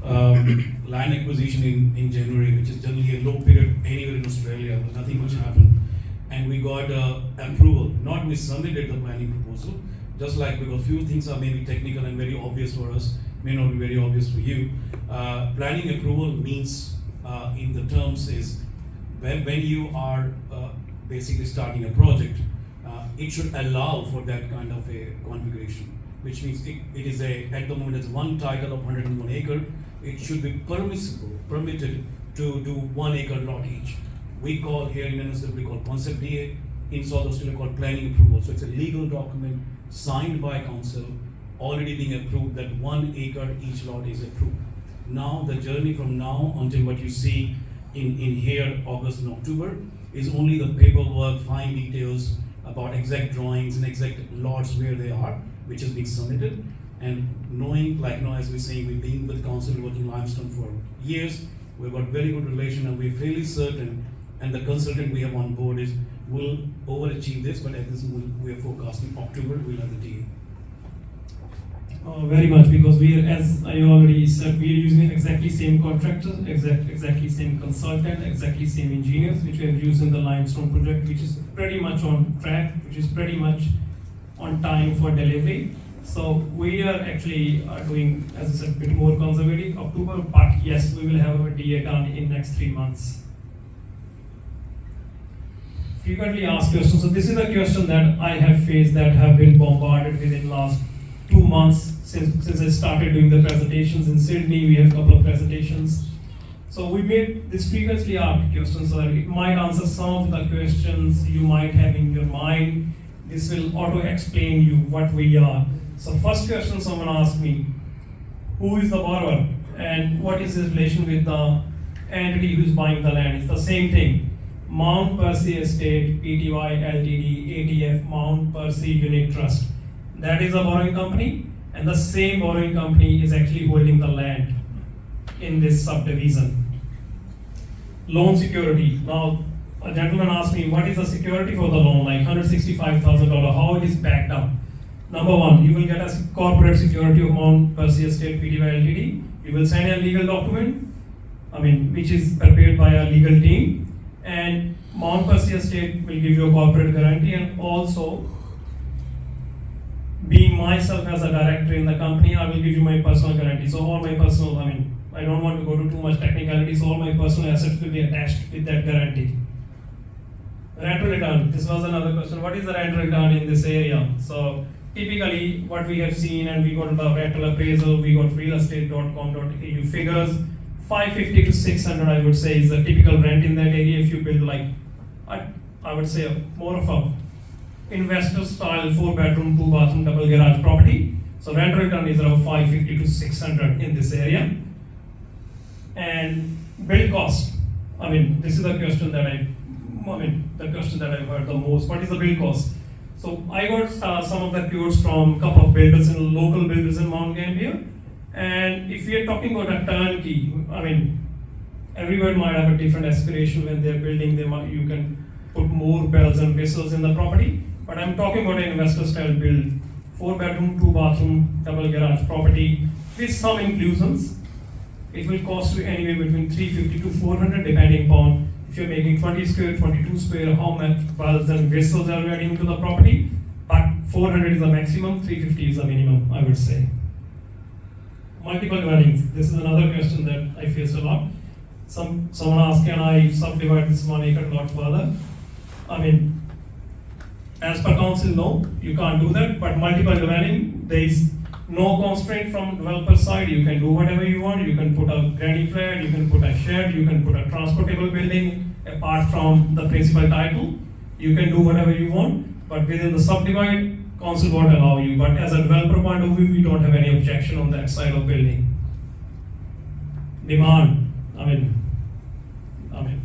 land acquisition in January, which is generally a low period anywhere in Australia, but nothing much happened. And we got approval, not we submitted the planning proposal, just like because few things are maybe technical and very obvious for us, may not be very obvious for you. Planning approval means, in the terms is, when you are basically starting a project, it should allow for that kind of a configuration, which means it is at the moment it's one title of 101 acre, it should be permitted to do 1 acre lot each. We call here in NSW, we call concept DA, in South Australia called planning approval. So it's a legal document signed by council, already being approved that 1 acre each lot is approved. Now the journey from now until what you see in here, August and October, is only the paperwork, fine details about exact drawings and exact lots where they are, which is being submitted. And knowing, like now as we're saying, we've been with council working Limestone for years, we've got very good relation and we're fairly certain, and the consultant we have on board will overachieve this, but at this moment we are forecasting October, we'll have the DA. Very much, because we are, as I already said, we are using exactly same contractors, exactly same consultant, exactly same engineers, which we have used in the Limestone project, which is pretty much on track, which is pretty much on time for delivery. So we are actually doing, as I said, a bit more conservative October, but yes, we will have our DA done in next 3 months. Frequently asked questions. So this is a question that I have faced, that have been bombarded within last 2 months since I started doing the presentations in Sydney. We have a couple of presentations. So we made this frequently asked questions, so it might answer some of the questions you might have in your mind. This will auto-explain you what we are. So first question someone asked me, who is the borrower and what is his relation with the entity who is buying the land. It's the same thing. Mount Percy Estate Pty Ltd ATF Mount Percy Unit Trust. That is a borrowing company, and the same borrowing company is actually holding the land in this subdivision. Loan security. Now, a gentleman asked me, what is the security for the loan? Like $165,000. How it is backed up? Number one, you will get a corporate security of Mount Percy Estate Pty Ltd. You will sign a legal document, which is prepared by a legal team, and Mount Percy Estate will give you a corporate guarantee, and also, being myself as a director in the company, I will give you my personal guarantee. So all my personal, I don't want to go to too much technicality, so all my personal assets will be attached with that guarantee. Rental return. This was another question. What is the rental return in this area? So typically what we have seen, and we got the rental appraisal, we got realestate.com.au figures, 550 to 600 I would say is the typical rent in that area if you build like, I would say more of a investor style 4-bedroom, 2-bathroom, double garage property. So rental return is around 550 to 600 in this area. And build cost. This is the question that I've heard the most. What is the build cost? So I got some of the quotes from a couple of builders and local builders in Mount Gambier. And if we are talking about a turnkey, everyone might have a different aspiration when they're building. You can put more bells and whistles in the property. But I'm talking about an investor style build, 4-bedroom, 2-bathroom, double garage property with some inclusions. It will cost you anywhere between 350 to 400 depending upon if you're making 20 square, 22 square, how much bells and whistles are you adding to the property. But 400 is the maximum, 350 is the minimum, I would say. Multiple dwellings. This is another question that I face a lot. Someone asked, can I subdivide this 1 acre lot further? As per council, no, you can't do that. But multiple dwelling, there is no constraint from developer side. You can do whatever you want. You can put a granny flat, you can put a shed, you can put a transportable building apart from the principal title. You can do whatever you want, but within the subdivide, council won't allow you. But as a developer point of view, we don't have any objection on that side of building. Demand.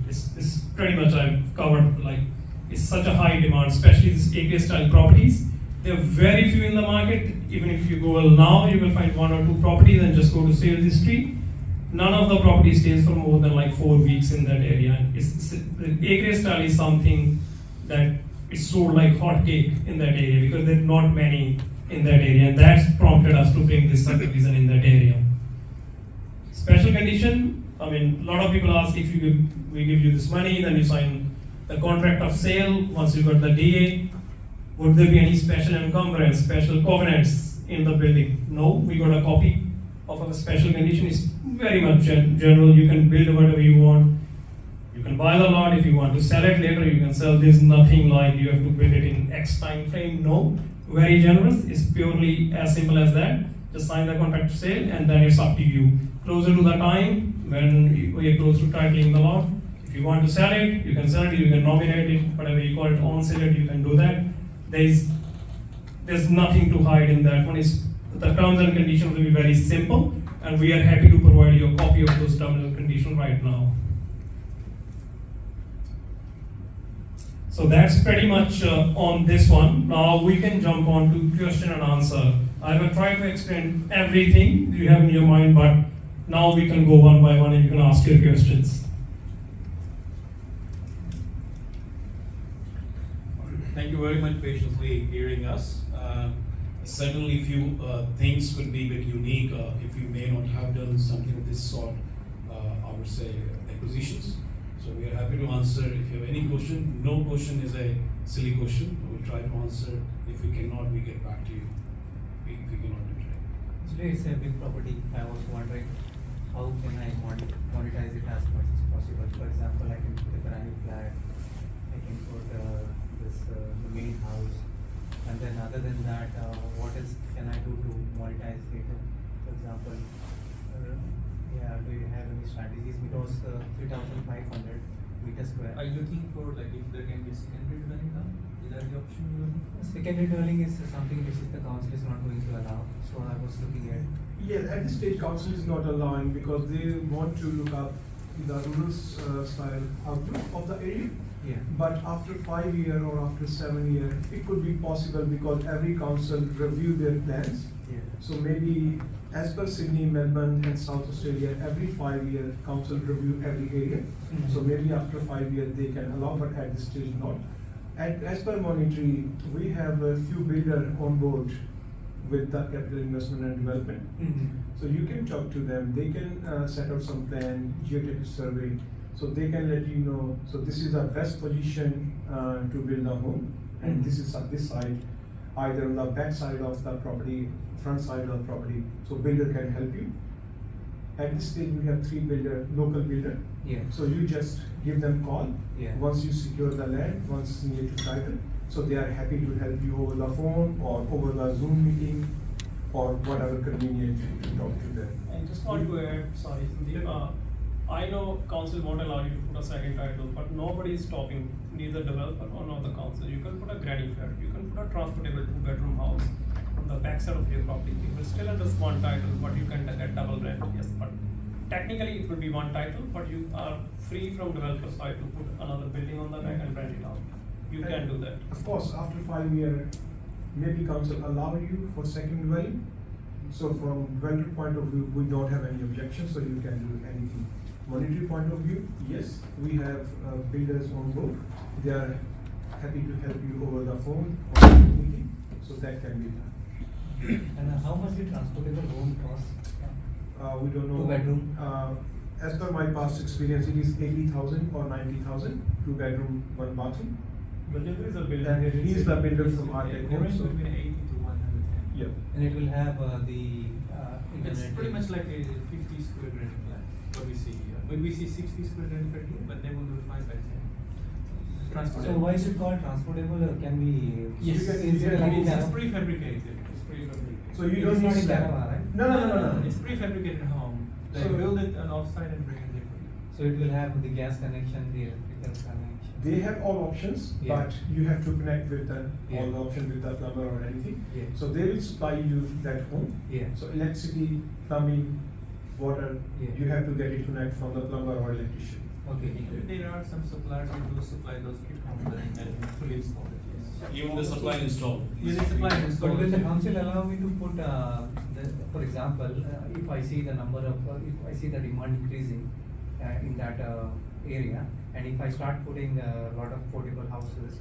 It's pretty much I've covered. Like, it's such a high demand, especially these AK style properties. There are very few in the market. Even if you go now, you will find 1 or 2 properties and just go to sales history. None of the property stays for more than like 4 weeks in that area. AK style is something that is sold like hotcake in that area because there are not many in that area, and that's prompted us to bring this subdivision in that area. Special condition. A lot of people ask if we give you this money, then you sign the contract of sale. Once you got the DA, would there be any special encumbrance, special covenants in the building? No, we got a copy of a special condition. It's very much general. You can build whatever you want. You can buy the lot. If you want to sell it later, you can sell. There's nothing like you have to build it in X time frame. No, very generous. It's purely as simple as that. Just sign the contract of sale, and then it's up to you. Closer to the time when we are close to titling the lot, if you want to sell it, you can sell it. You can nominate it, whatever you call it, on sale it. You can do that. There's nothing to hide in that one. The terms and conditions will be very simple, and we are happy to provide you a copy of those terms and conditions right now. So that's pretty much on this one. Now we can jump on to question and answer. I will try to explain everything you have in your mind, but now we can go one by one and you can ask your questions. Thank you very much patiently hearing us. Certainly few things could be a bit unique if you may not have done something of this sort, I would say acquisitions. So we are happy to answer if you have any question. No question is a silly question. We will try to answer. If we cannot, we get back to you. If we cannot do it. Today it's a big property. I was wondering how can I monetize it as much as possible. For example, I can put a granny flat. I can put the main house. And then other than that, what else can I do to monetize it? For example, do you have any strategies? Because 3,500 meters square. Are you looking for like if there can be secondary dwelling now? Is that the option you're looking for? Secondary dwelling is something which is the council is not going to allow. So I was looking at. Yeah, at this stage, council is not allowing because they want to look up the rural style outlook of the area. Yeah. But after 5 years or after 7 years, it could be possible because every council review their plans. Yeah. So maybe as per Sydney, Melbourne and South Australia, every 5 years council review every area. Mhm. So maybe after 5 years they can allow, but at this stage not. And as per monetary, we have a few builders on board with the capital investment and development. Mhm. So you can talk to them, they can set out some plan, geotech survey, so they can let you know, so this is the best position to build a home, and this is this side, either on the back side of the property, front side of the property, so builder can help you. At this stage, we have 3 builder, local builder. Yeah. So you just give them call. Yeah. Once you secure the land, once near to title, so they are happy to help you over the phone or over the Zoom meeting or whatever convenient to talk to them. I just want to add, sorry, Sandeep, I know council won't allow you to put a second title, but nobody is stopping, neither developer or not the council. You can put a granny flat, you can put a transportable 2-bedroom house on the backside of your property. You will still under one title, but you can get double rent, yes, but technically it will be one title, but you are free from developer side to put another building on the back and rent it out. You can do that. Of course, after 5 years, maybe council allow you for second dwelling. So from developer point of view, we don't have any objection, so you can do anything. Monetary point of view, yes, we have builders on board. They are happy to help you over the phone or Zoom meeting, so that can be done. And how much the transportable home cost? We don't know. 2-bedroom? As per my past experience, it is 80,000 or 90,000, 2-bedroom, 1 bathroom. But there is a building. And there he is the builder from Yeah, Arctic they Home, range so. between 80 to 110. Yeah. And it will have the It's internet. pretty much like a 50 square granny flat, what we see here. When we see 60 square granny flat here, but they will do 5 by 10. So why is it called transportable or can be? Yes, You can- is it like it's a- prefabricated, it's prefabricated. So you It don't is need not in slab. Canada, right? No. It's prefabricated home. They So- build it on offsite and bring it here for you. So it will have the gas connection, the electrical connection. They have all options, Yeah. but you have to connect with all Yeah. the options with the plumber or anything. Yeah. So they will supply you that home. Yeah. So electricity, plumbing, water, Yeah. you have to get it connect from the plumber or electrician. Okay. There are some suppliers who do supply those kit homes and fully install it, yes. Even the supply and install. Yeah, they supply and install. But will the it. council allow me to put, for example, if I see the number of, if I see the demand increasing in that area, and if I start putting a lot of portable houses,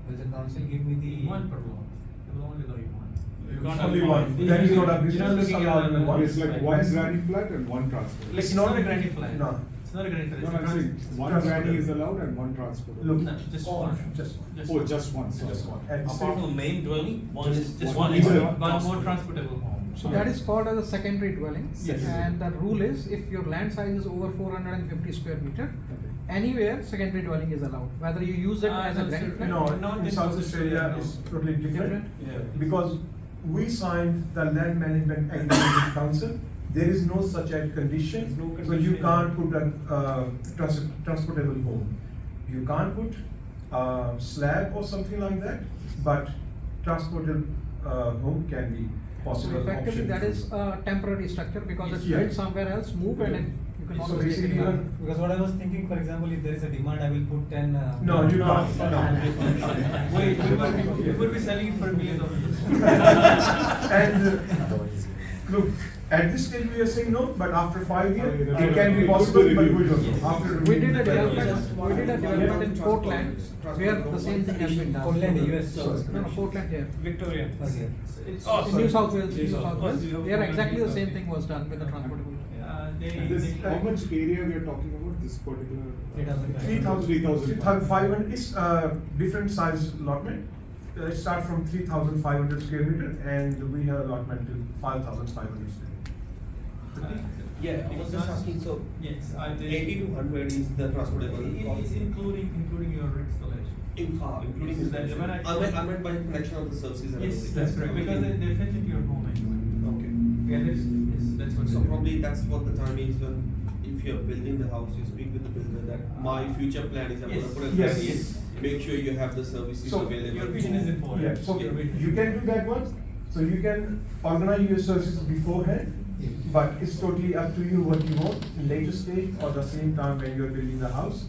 will the council give me the? One per lot, they will only allow you one. You can't Only have one. one. That is not a You're business. not looking It's allowed at in one. It's like one granny flat and one transport. It's not a granny flat. No. It's not a granny flat. No, it's a I'm saying trans- one granny is allowed and one transport. Look, No, just all- one. Just one. Oh, just one, sorry. Just one. And Apart from the main dwelling, one is Just one one, is Either one more transport. transportable home. So that is called as a secondary dwelling. Yes. And the rule is if your land size is over 450 square meter, anywhere secondary dwelling is allowed, whether you use it as a that's granny it. flat. No, Not in in South South Australia Australia, is no. totally different. Yeah. Because we signed the land management agreement with council, there is no such a condition, There's no so you condition. can't put a transportable home. You can't put a slab or something like that, but transportable home can be So possible effectively, option. that is a temporary structure because it's Yeah. built somewhere else, move and then you can So always take it basically, back. even- Because what I was thinking, for example, if there is a demand, I will put 10. No, you can't, Wait, we would be selling it for millions of dollars. And look, at this stage we are saying no, but after 5 years, it can be possible, but we don't know. After We did a the- development in Portland, where the same thing has been done. Portland, US. No, Portland here. Victoria. Okay. It's Oh, In sorry. New South Wales, New New South South Wales. Wales, there exactly the same thing was done with the transportable. And this, how much area we are talking about, this particular? 3,000. 3,500 is different size allotment. It starts from 3,500 square meter and we have allotment to 5,500 square meter. Yeah, I was just asking, so Yes, 80 to 100 is the transportable It cost. is including your installation. Including Yes, the that- when I meant by connection of the services and Yes, everything. that's correct, because they fetch it to your home anyway. Okay. Yeah, yes, that's what. So they do. probably that's what the time is when, if you're building the house, you speak with the builder that my future plan is I'm Yes. gonna put a Yes. granny in. Yes. Make sure you have the services So, available. Your vision is important. Yeah, so Your vision. you can do that one, so you can organize your services beforehand. But it's totally up to you what you want, later stage or the same time when you're building the house.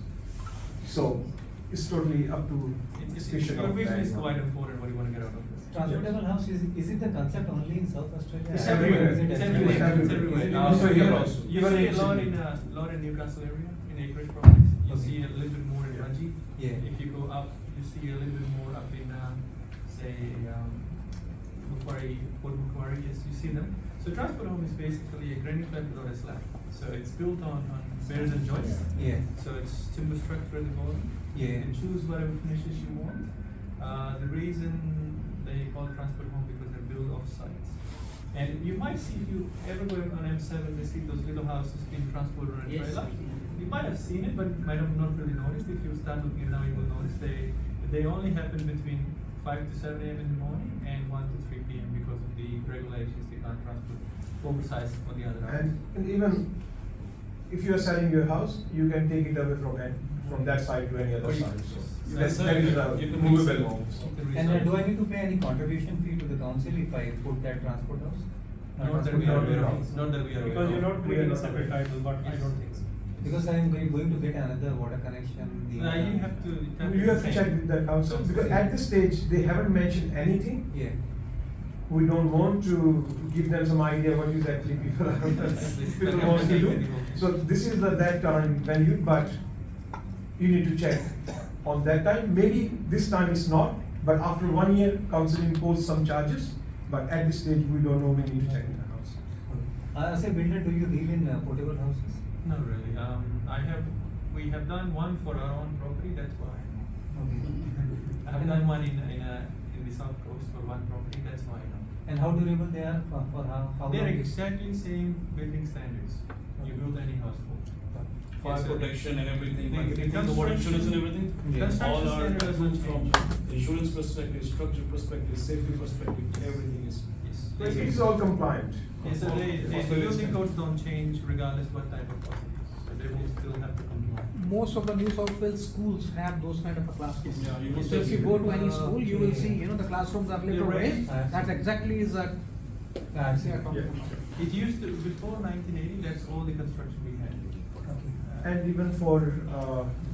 So it's totally up to discussion Your of vision is that. quite important, what do you wanna get out of this? Transportable house, is it the concept only in South Australia? It's everywhere. Is it It's everywhere? everywhere, it's Everywhere. everywhere. It's also here also. You Even see in a lot Sydney. in Newcastle area, in acreage properties, you Okay. see a little bit more in Raji. Yeah. If you go up, you see a little bit more up in, say, Macquarie, Port Macquarie, yes, you see them. So transport home is basically a granny flat without a slab. So it's built on bears and joists. Yeah. So it's timber structure at the bottom. Yeah. You can choose whatever finishes you want. The reason they call it transport home because they're built off site. And you might see, if you ever go on M7, they see those little houses being transported on a Yes. trailer. You might have seen it, but might have not really noticed. If you start looking now, you will notice they only happen between 5 to 7 a.m. in the morning and 1 to 3 p.m. because of the regulations. They can't transport oversized on the other hours. And even if you are selling your house, you can take it away from that side to any other Or you- side. So So that is you a can movable resell. home. So. You can And resell. do I need to pay any contribution fee to the council if I put that transport house? Not that we are aware No. of. Not that we are aware Because of. you're not We are creating a not separate aware. title, but I Yes. don't think so. Because I am going to get another water connection. You have to. You have to check with the council because at this stage they haven't mentioned anything. Yeah. We don't want to give them some idea what exactly people are people want to do. So this is that time when but you need to check on that time. Maybe this time it's not, but after 1 year, council impose some charges. But at this stage, we don't know. We need to check in the house. As a builder, do you deal in portable houses? Not really. We have done one for our own property. That's why. Okay. I have done one in the south coast for one property. That's why I know. And how durable they are for how They're long? exactly same building standards. You build any house for. Fire Yes, sir. protection and everything, The- like the the water insurance and everything. Yeah. Construction All are standard doesn't approved from change. insurance perspective, structure perspective, safety perspective, everything is. Yes. So it is all compliant. Yes, so the building codes don't change regardless what type of house it is. So they will still have to comply. Most of the New South Wales schools have those kind of a classrooms. Yeah, you must So if have you seen go it. to any school, you will Okay. see, the classrooms are little You're right. raised. That exactly is a. I've seen it. Yeah. It used to, before 1980, that's all the construction we had. And even for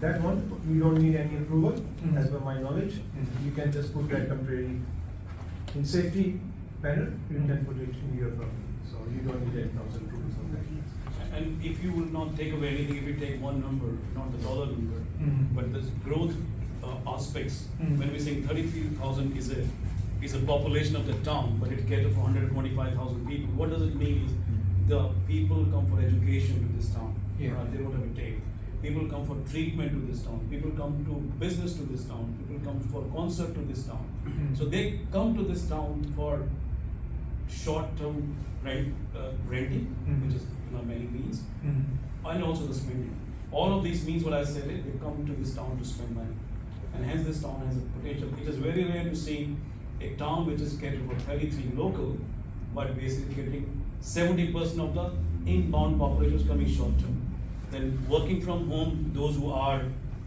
that one, you don't need any approval, Mhm. as per my knowledge. Mhm. You can just put that temporary in safety manner. You can put it in your property, so you don't need any council approval for that. And if you will not take away anything, if you take one number, not the dollar number, Mhm. but the growth aspects, Mhm. when we say 33,000 is a population of the town, but it caters for 125,000 people, what does it mean is the people come for education to this town. Yeah. They don't have a take. People come for treatment to this town, people come to business to this town, people come for concert to this town. Mhm. So they come to this town for short-term renting, Mhm. which is many means, Mhm. and also the spending. All of these means what I said, they come to this town to spend money. And hence this town has a potential. It is very rare to see a town which is catered for 33 local, but basically getting 70% of the inbound population is coming short term. Then working from home, those who are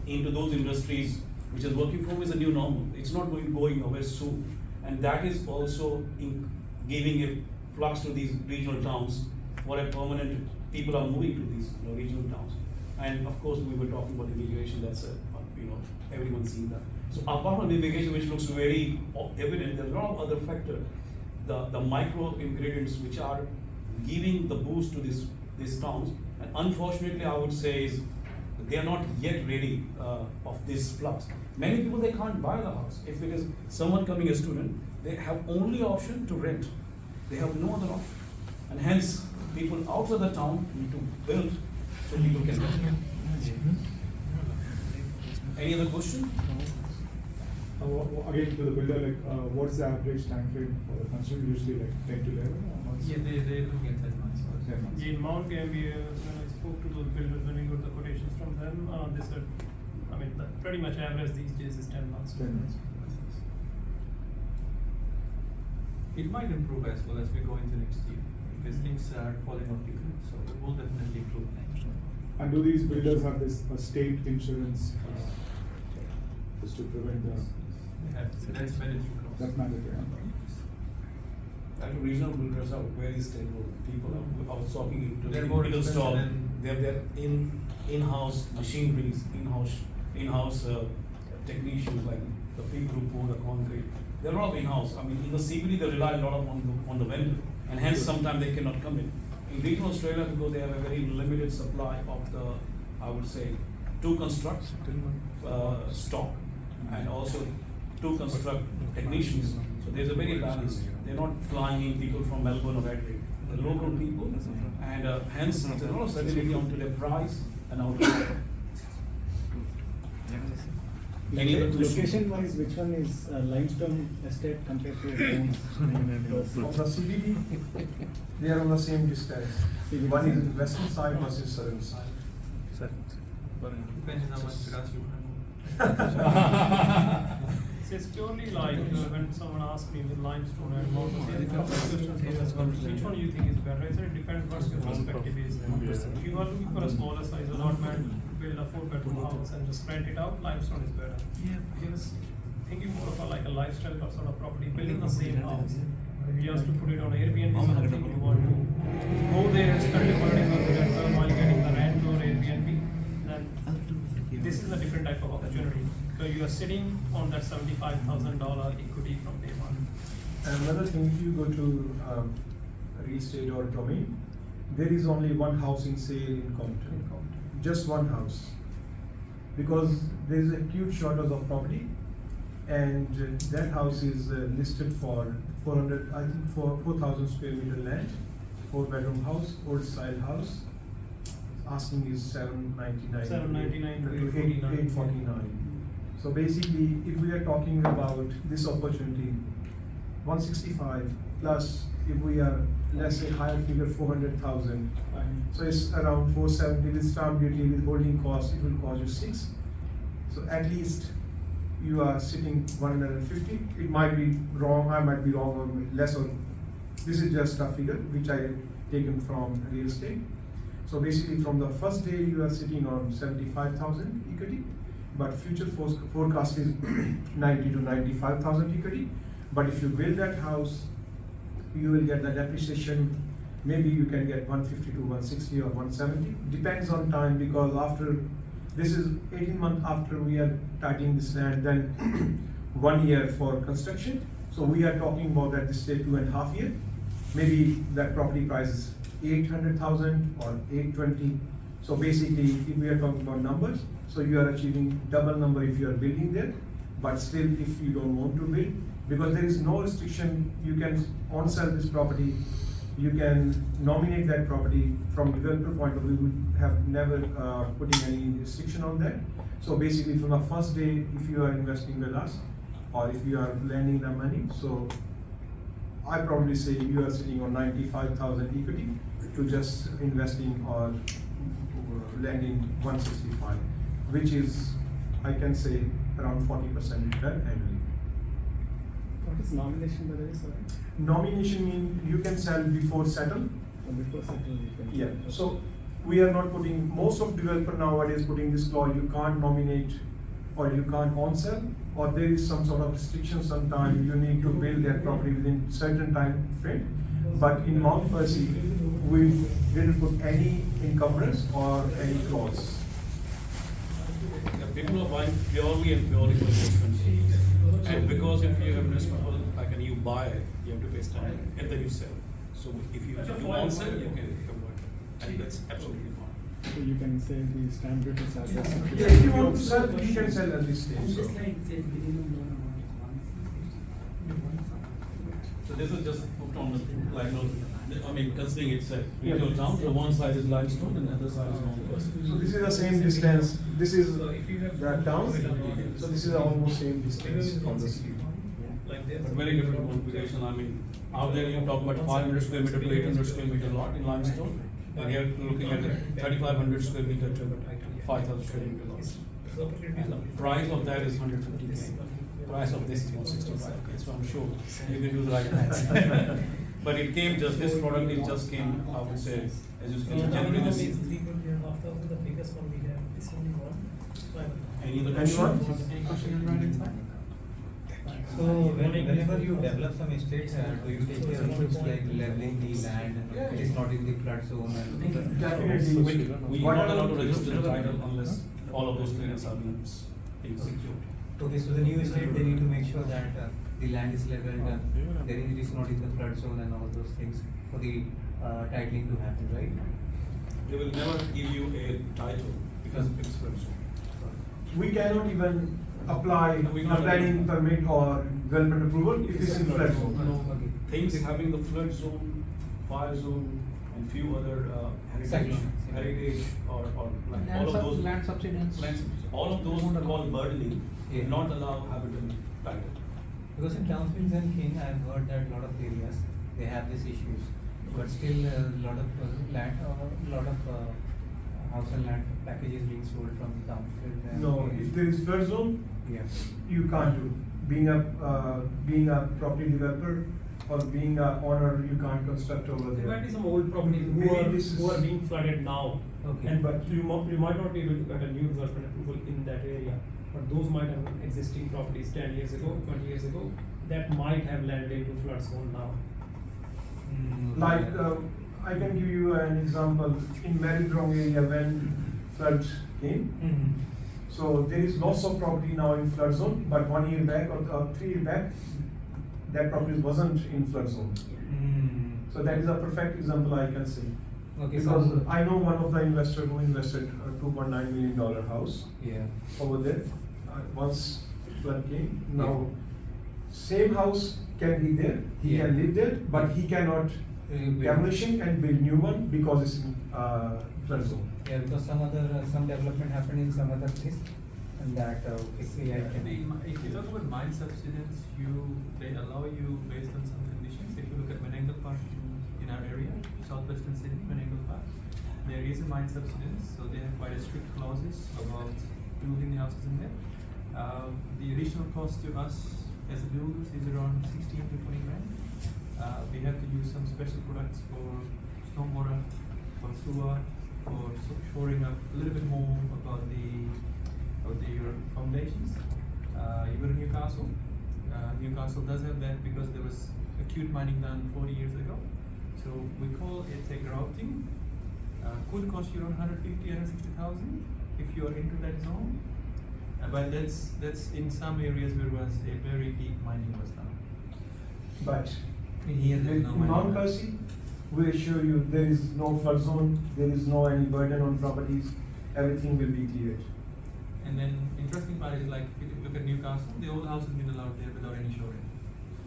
into those industries, which is working from home is a new normal. It's not going away soon. And that is also giving a flux to these regional towns for a permanent, people are moving to these regional towns. And of course, we were talking about immigration, that's everyone's seen that. So apart from immigration, which looks very evident, there's a lot of other factors. The micro ingredients which are giving the boost to these towns. And unfortunately, I would say is they are not yet ready of this flux. Many people, they can't buy the house. If it is someone coming a student, they have only option to rent. They have no other option. And hence, people outside the town need to build so people can rent. Any other question? Again, to the builder, what's the average time frame for the construction? Usually 10 to 11 months? Yeah, they're looking at 10 months. 10 months. In Mount Gambier, when I spoke to those builders, when we got the quotations from them, they said, pretty much average these days is 10 months. 10 months. It might improve as well as we go into next year, because things are falling off the grid, so it will definitely improve. And do these builders have this state insurance just to prevent the, They have to, that's mandatory. that's mandatory? Like regional builders are very stable people. I was talking to They're the more typical expensive store. than- They're in-house machineries, in-house technicians, like the people who pour the concrete. They're all in-house. I mean, in the CBD, they rely a lot on the vendor, and hence sometimes they cannot come in. In regional Australia, because they have a very limited supply of the, I would say, to construct stock, and also to construct technicians. So there's a very balance. They're not flying in people from Melbourne or Adelaide. The local people, and hence there's a lot of certainty onto their price and output. Any other question? Location wise, which one is limestone estate compared to Jones? From the CBD, they are on the same distance. CBD. One is western side versus southern side. Depends on how much grass you So it's purely like, when someone asks me with limestone and mortar, there are a couple of questions here as well. Which one you think is better? I said it depends what your perspective is. If you are looking for a smaller size allotment, build a 4-bedroom house and just rent it out, limestone is better. If you're thinking more of like a lifestyle sort of property, building the same house, if you have to put it on Airbnb, something you want to go there and spend a holiday on the rental while getting the rent or Airbnb, then this is a different type of opportunity. So you are sitting on that $75,000 equity from day one. And another thing, if you go to real estate or domain, there is only one house in sale in Compton. Just one house. Because there is a huge shortage of property, and that house is listed for 4,000 square meter land, 4-bedroom house, old style house. Asking is $799. $799 to $849. So basically, if we are talking about this opportunity, 165 plus, if we are, let's say, higher figure 400,000, so it's around 470 with stamp duty, with holding cost, it will cost you 6. So at least you are sitting 150. It might be wrong, I might be wrong, or less, or this is just a figure which I taken from real estate. So basically, from the first day you are sitting on 75,000 equity, but future forecast is 90 to 95,000 equity. But if you build that house, you will get the depreciation. Maybe you can get 150 to 160 or 170. Depends on time, because after this is 18 months after we are titling this land, then 1 year for construction. So we are talking about at this stage 2.5 years. Maybe that property price is 800,000 or 820. So basically, if we are talking about numbers, so you are achieving double number if you are building there, but still if you don't want to build, because there is no restriction, you can on sell this property, you can nominate that property. From developer point of view, we have never putting any restriction on that. So basically, from the first day, if you are investing with us, or if you are lending the money, so I probably say you are sitting on 95,000 equity to just investing or lending 165, which is, I can say, around 40% return annually. What is nomination by the way, sorry? Nomination means you can sell before settle. Or before settle you can. Yeah, so we are not putting, most of developer nowadays putting this law, you can't nominate or you can't on sell, or there is some sort of restriction sometime, you need to build that property within certain time frame. But in Mount Percy, we didn't put any encumbrance or any clause. Yeah, people are buying purely and purely for investment. And because if you have investment, like and you buy it, you have to pay stamp and then you sell. So if you want sell, you can convert, and that's absolutely fine. So you can say the stamp duty charges. Yeah, if you want to sell, you can sell at this stage. So. So this is just put on the, like, I mean, considering it's a retail town, so one side is limestone and the other side is non-Percy. So this is the same distance, this is the town, so this is almost same distance from the street. Like this. But very different configuration. I mean, out there you talk about 500 square meter to 800 square meter lot in limestone, and here you're looking at 3,500 square meter to 5,000 square meter lots. And the price of that is 150K. Price of this is 165K. So I'm sure you can do the right math. But it came just, this product, it just came, I would say, as you can generally this. The biggest one we have is only one. Any other Anyone? question? Any question on right inside? So whenever you develop some estate, do you take care of things like leveling the land, it is not in the flood zone and. Definitely. We are not allowed to register the title unless all of those clearance are being secured. Okay, so the new estate, they need to make sure that the land is leveled, it is not in the flood zone and all those things for the titling to happen, right? They will never give you a title because it's flood zone. We cannot even apply We a cannot planning even- permit or development approval if it's in flood zone. Okay. Things having the flood zone, fire zone, and few other heritage or like Land all of those. land subsidence. All of those are called burdening, Yeah. not allow habitable title. Because in Townsville and King, I've heard that a lot of areas, they have these issues. But still, a lot of land, house and land packages being sold from Townsville. and No, King. if there is flood zone, Yeah. you can't do. Being a property developer or being a owner, you can't construct over There might there. be some old properties Maybe this is- who are being flooded now. Okay. And but you might not be able to get a new development approval in that area. But those might have been existing properties 10 years ago, 20 years ago, that might have landed into flood zone now. Like, I can give you an example, in Marydrong area when flood came. So there is lots of property now in flood zone, but 1 year back or 3 years back, that property wasn't in flood zone. So that is a perfect example I can say. Okay, Because so- I know one of the investor who invested a $2.9 million house Yeah. over there, once flood came. Now, same house can be there, he Yeah. can live there, but he cannot demolition and build new one because it's in flood zone. Yeah, because some development happened in some other place, and that, okay, I can. If you talk about mine subsidence, they allow you based on some conditions. If you look at Menangle Park in our area, southwestern Sydney, Menangle Park, there is a mine subsidence, so they have quite a strict clauses about building the houses in there. The additional cost to us as builders is around 16 to 20 grand. We have to use some special products for stormwater, for sewer, for shoring up a little bit more about your foundations. You go to Newcastle. Newcastle does have that because there was acute mining done 40 years ago. So we call it a grouting. Could cost you around 150, 160,000 if you are into that zone. But that's in some areas where was a very deep mining was done. But Here there is no in mining. Mount Percy, we assure you there is no flood zone, there is no any burden on properties, everything will be cleared. And then interesting part is like if you look at Newcastle, the old house has been allowed there without any shoring.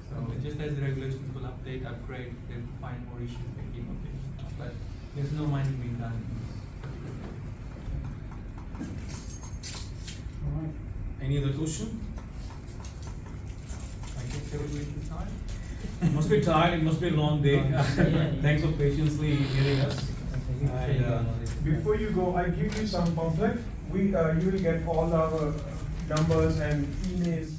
So just as the regulations will update, upgrade, they'll find more issues, they keep updating. But there's no mining being done. Alright. Any other question? I guess everybody is time. You must be tired, it must be a long day. Thanks for patiently hearing us. And, Before you go, I give you some pamphlet, you will get all our numbers and emails